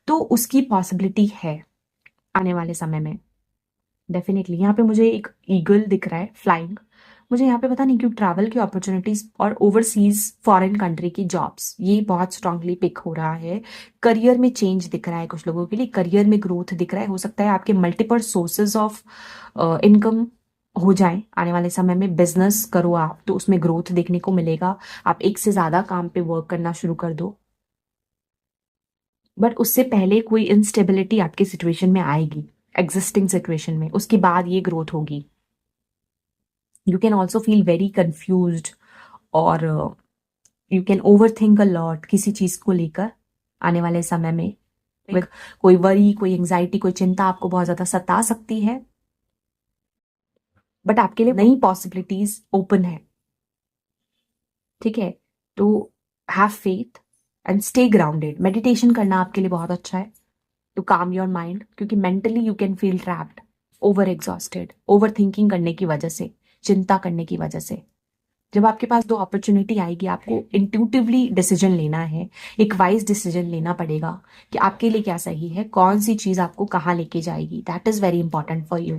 तो उसकी पॉसिबिलिटी है आने वाले समय में डेफिनेटली। यहाँ पे मुझे एक ईगल दिख रहा है फ्लाइंग। मुझे यहाँ पे पता नहीं क्यों ट्रैवल की अपॉर्चुनिटीज और ओवरसीज फॉरेन कंट्री की जॉब्स, ये बहुत स्ट्रांगली पिक हो रहा है। करियर में चेंज दिख रहा है कुछ लोगों के लिए, करियर में ग्रोथ दिख रहा है। हो सकता है आपके मल्टीपल सोर्सेज ऑफ इनकम हो जाए आने वाले समय में। बिजनेस करो आप तो उसमें ग्रोथ देखने को मिलेगा, आप एक से ज्यादा काम पे वर्क करना शुरू कर दो। बट उससे पहले कोई इंस्टेबिलिटी आपकी सिचुएशन में आएगी, एग्जिस्टिंग सिचुएशन में, उसके बाद ये ग्रोथ होगी। You can also feel very confused, और you can overthink a lot किसी चीज को लेकर आने वाले समय में। कोई वरी, कोई एंजाइटी, कोई चिंता आपको बहुत ज्यादा सता सकती है। बट आपके लिए नई पॉसिबिलिटीज ओपन है। ठीक है, तो have faith and stay grounded. Meditation करना आपके लिए बहुत अच्छा है टू काम योर माइंड, क्योंकि mentally you can feel trapped, over exhausted, over thinking करने की वजह से। चिंता करने की वजह से। जब आपके पास दो अपॉर्चुनिटी आएगी, आपको इंट्यूटिवली डिसीजन लेना है, एक वाइज डिसीजन लेना पड़ेगा कि आपके लिए क्या सही है, कौन सी चीज आपको कहाँ लेके जाएगी। That is very important for you.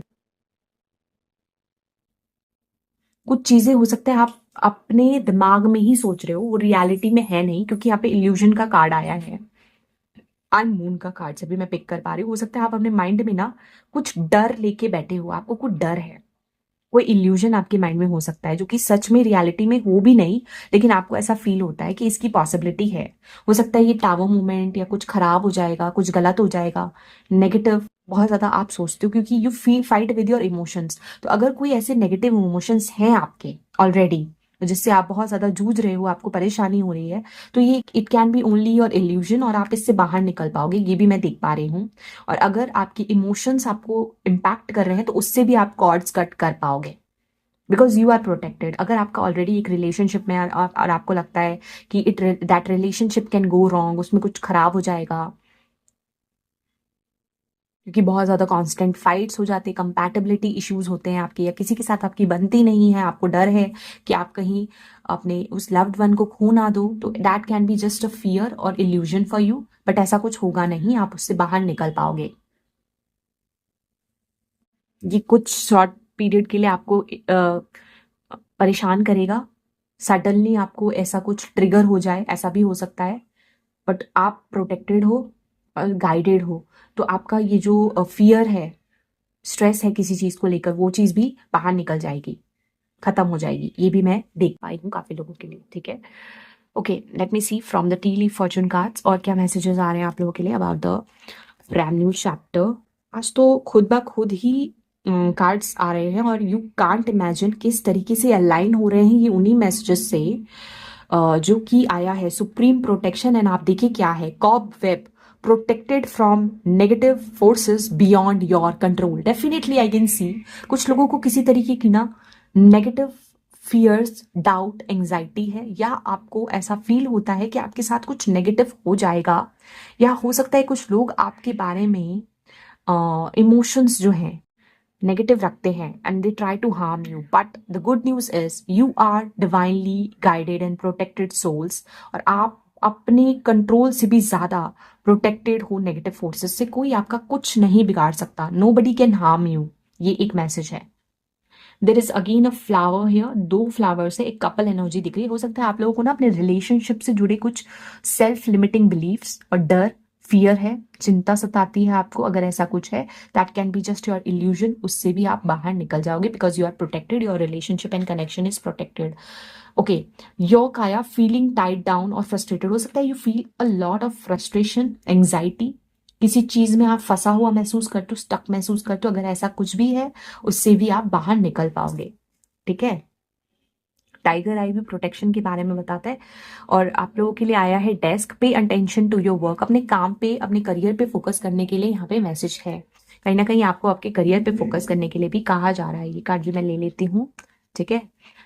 कुछ चीजें हो सकता है आप अपने दिमाग में ही सोच रहे हो, वो रियलिटी में है नहीं, क्योंकि यहाँ पे इल्यूजन का कार्ड आया है, अनमून का कार्ड से भी मैं पिक कर पा रही हूँ। हो सकता है आप अपने माइंड में ना कुछ डर लेके बैठे हो, आपको कुछ डर है, कोई इल्यूजन आपके माइंड में हो सकता है जो कि सच में रियलिटी में हो भी नहीं, लेकिन आपको ऐसा फील होता है कि इसकी पॉसिबिलिटी है। हो सकता है ये टावर मूवमेंट या कुछ खराब हो जाएगा, कुछ गलत हो जाएगा, नेगेटिव बहुत ज्यादा आप सोचते हो, क्योंकि you feel fight with your emotions. तो अगर कोई ऐसे नेगेटिव इमोशंस हैं आपके ऑलरेडी, जिससे आप बहुत ज्यादा जूझ रहे हो, आपको परेशानी हो रही है, तो ये it can B only your illusion, और आप इससे बाहर निकल पाओगे, ये भी मैं देख पा रही हूँ। और अगर आपकी इमोशंस आपको इम्पैक्ट कर रहे हैं, तो उससे भी आप कॉर्ड्स कट कर पाओगे, बिकॉज यू आर प्रोटेक्टेड। अगर आपका ऑलरेडी एक रिलेशनशिप में और आपको लगता है कि it that relationship can go wrong, उसमें कुछ खराब हो जाएगा, क्योंकि बहुत ज्यादा कांस्टेंट फाइट्स हो जाते हैं, कंपैटिबिलिटी इश्यूज होते हैं आपके, या किसी के साथ आपकी बनती नहीं है, आपको डर है कि आप कहीं अपने उस लव्ड वन को खो ना दो, तो that can be just a fear और इल्यूजन फॉर यू। बट ऐसा कुछ होगा नहीं, आप उससे बाहर निकल पाओगे। ये कुछ शॉर्ट पीरियड के लिए आपको परेशान करेगा, सडनली आपको ऐसा कुछ ट्रिगर हो जाए, ऐसा भी हो सकता है। बट आप प्रोटेक्टेड हो और गाइडेड हो, तो आपका ये जो फियर है, स्ट्रेस है किसी चीज को लेकर, वो चीज भी बाहर निकल जाएगी, खत्म हो जाएगी। ये भी मैं देख पाई हूँ काफी लोगों के लिए। ठीक है, okay, let me see from the tea leaf fortune cards और क्या मैसेजेस आ रहे हैं आप लोगों के लिए about the brand new chapter. आज तो खुद ब खुद ही कार्ड्स आ रहे हैं, और यू कांट इमेजिन किस तरीके से अलाइन हो रहे हैं ये उन्हीं मैसेजेस से जो कि आया है सुप्रीम प्रोटेक्शन। एंड आप देखिए क्या है, cobweb, protected from negative forces beyond your control. Definitely I can see कुछ लोगों को किसी तरीके की ना नेगेटिव फियर्स, डाउट, एंजाइटी है, या आपको ऐसा फील होता है कि आपके साथ कुछ नेगेटिव हो जाएगा, या हो सकता है कुछ लोग आपके बारे में इमोशंस जो हैं नेगेटिव रखते हैं, and they try to harm you. But the good news is you are divinely guided and protected souls, और आप अपने कंट्रोल से भी ज्यादा प्रोटेक्टेड हो नेगेटिव फोर्सेस से। कोई आपका कुछ नहीं बिगाड़ सकता, nobody can harm you, ये एक मैसेज है। There is again a flower here, दो फ्लावर से एक कपल एनर्जी दिख रही है। हो सकता है आप लोगों को ना अपने रिलेशनशिप से जुड़े कुछ सेल्फ लिमिटिंग बिलीव्स और डर, फियर है, चिंता सताती है आपको। अगर ऐसा कुछ है, that can be just your illusion, उससे भी आप बाहर निकल जाओगे, because you are protected, your relationship and connection is protected. Okay, your काया फीलिंग टाइड डाउन और फ्रस्ट्रेटेड। हो सकता है you feel a lot of frustration, anxiety, किसी चीज में आप फंसा हुआ महसूस करते हो, स्टक महसूस करते हो। अगर ऐसा कुछ भी है, उससे भी आप बाहर निकल पाओगे। ठीक है, टाइगर आई भी प्रोटेक्शन के बारे में बताता है। और आप लोगों के लिए आया है desk, pay attention to your work, अपने काम पे, अपने करियर पे फोकस करने के लिए यहाँ पे मैसेज है। कहीं ना कहीं आपको आपके करियर पे फोकस करने के लिए भी कहा जा रहा है। ये कार्ड भी मैं ले लेती हूँ। ठीक है,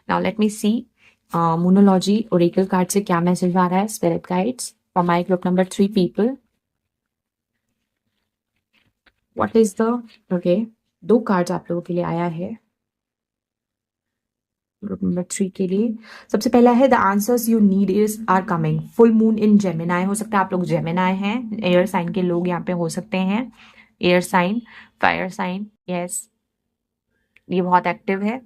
नाउ लेट मी सी मोनोलॉजी ओरेकल कार्ड से क्या मैसेज आ रहा है, spirit guides for my group number 3 people. What is the, okay, दो कार्ड्स आप लोगों के लिए आया है ग्रुप नंबर 3 के लिए। सबसे पहला है the answers you need is are coming, full moon in Gemini. हो सकता है आप लोग जेमिनाई हैं, एयर साइन के लोग यहाँ पे हो सकते हैं, air sign, fire sign, yes, ये बहुत एक्टिव है,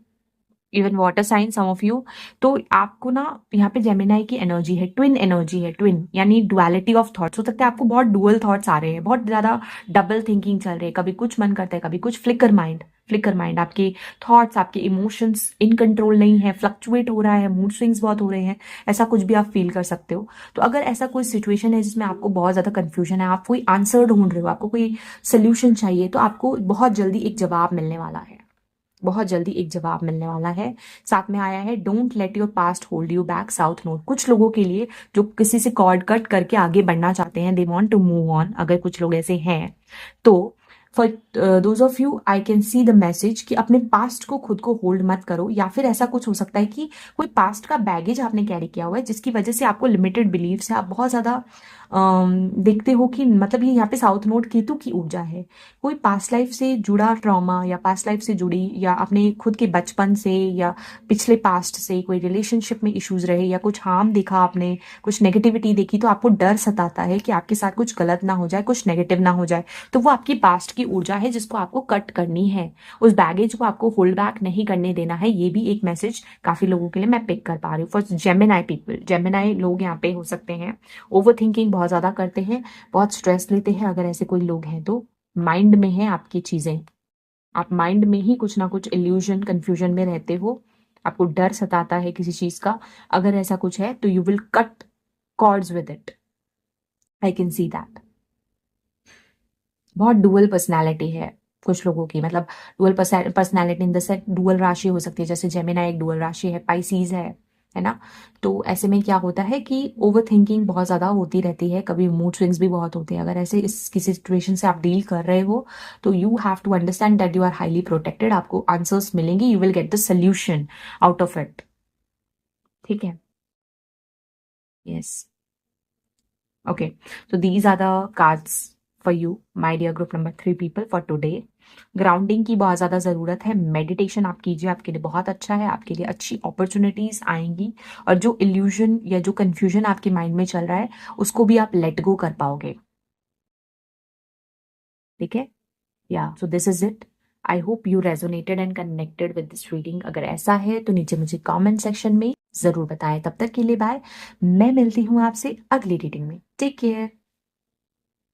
even water sign some of you. तो आपको ना यहाँ पे जेमिनाई की एनर्जी है, ट्विन एनर्जी है, ट्विन यानी डुअलिटी ऑफ थॉट्स। हो सकता है आपको बहुत डुअल थॉट्स आ रहे हैं, बहुत ज्यादा डबल थिंकिंग चल रही है, कभी कुछ मन करता है, कभी कुछ, फ्लिकर माइंड, फ्लिकर माइंड, आपके थॉट्स, आपके इमोशंस इन कंट्रोल नहीं है, फ्लक्चुएट हो रहा है, मूड स्विंग्स बहुत हो रहे हैं, ऐसा कुछ भी आप फील कर सकते हो। तो अगर ऐसा कोई सिचुएशन है जिसमें आपको बहुत ज्यादा कंफ्यूजन है, आप कोई आंसर ढूंढ रहे हो, आपको कोई सोल्यूशन चाहिए, तो आपको बहुत जल्दी एक जवाब मिलने वाला है, बहुत जल्दी एक जवाब मिलने वाला है। साथ में आया है don't let your past hold you back, south node. कुछ लोगों के लिए जो किसी से कॉर्ड कट करके आगे बढ़ना चाहते हैं, they want to move on, अगर कुछ लोग ऐसे हैं तो for those of you I can see the message कि अपने पास्ट को खुद को होल्ड मत करो, या फिर ऐसा कुछ हो सकता है कि कोई पास्ट का बैगेज आपने कैरी किया हुआ है जिसकी वजह से आपको लिमिटेड बिलीव्स है, आप बहुत ज़्यादा देखते हो कि मतलब ये यहाँ पे साउथ नोड केतु की ऊर्जा है। कोई पास्ट लाइफ से जुड़ा ट्रॉमा या पास्ट लाइफ से जुड़ी या अपने खुद के बचपन से या पिछले पास्ट से कोई रिलेशनशिप में इश्यूज रहे या कुछ हार्म देखा आपने, कुछ नेगेटिविटी देखी, तो आपको डर सताता है कि आपके साथ कुछ गलत ना हो जाए, कुछ नेगेटिव ना हो जाए। तो वो आपकी पास्ट की ऊर्जा है जिसको आपको कट करनी है, उस बैगेज को आपको होल्ड बैक नहीं करने देना है। ये भी एक मैसेज काफी लोगों के लिए मैं पिक कर पा रही हूँ। फॉर जेमिनाई पीपल, जेमिनाई लोग यहाँ पे हो सकते हैं ओवर थिंकिंग बहुत ज्यादा करते हैं, बहुत स्ट्रेस लेते हैं। अगर ऐसे कोई लोग हैं तो माइंड में है आपकी चीजें, आप माइंड में ही कुछ ना कुछ इल्यूजन कंफ्यूजन में रहते हो, आपको डर सताता है किसी चीज का। अगर ऐसा कुछ है तो you will cut cords with it, I can see that. बहुत डुअल पर्सनैलिटी है कुछ लोगों की, मतलब dual personality in the set dual राशि हो सकती है, जैसे जेमिना एक डुअल राशि है, पाइसीज है ना। तो ऐसे में क्या होता है कि ओवर थिंकिंग बहुत ज़्यादा होती रहती है, कभी मूड स्विंग्स भी बहुत होते हैं। अगर ऐसे इस किसी सिचुएशन से आप डील कर रहे हो तो you have to understand that you are highly protected, आपको आंसर्स मिलेंगे, you will get the solution out of it. ठीक है, yes, okay. So these are the cards for you, my dear group number 3 people for today. Grounding की बहुत ज़्यादा ज़रूरत है, मेडिटेशन आप कीजिए, आपके लिए बहुत अच्छा है, आपके लिए अच्छी अपॉर्चुनिटीज आएंगी, और जो इल्यूजन या जो कंफ्यूजन आपके माइंड में चल रहा है उसको भी आप लेट गो कर पाओगे। ठीक है, या so this is it. I hope you resonated and connected with this reading. अगर ऐसा है तो नीचे मुझे कमेंट सेक्शन में जरूर बताएं। तब तक के लिए बाय, मैं मिलती हूँ आपसे अगली रीडिंग में। Take care.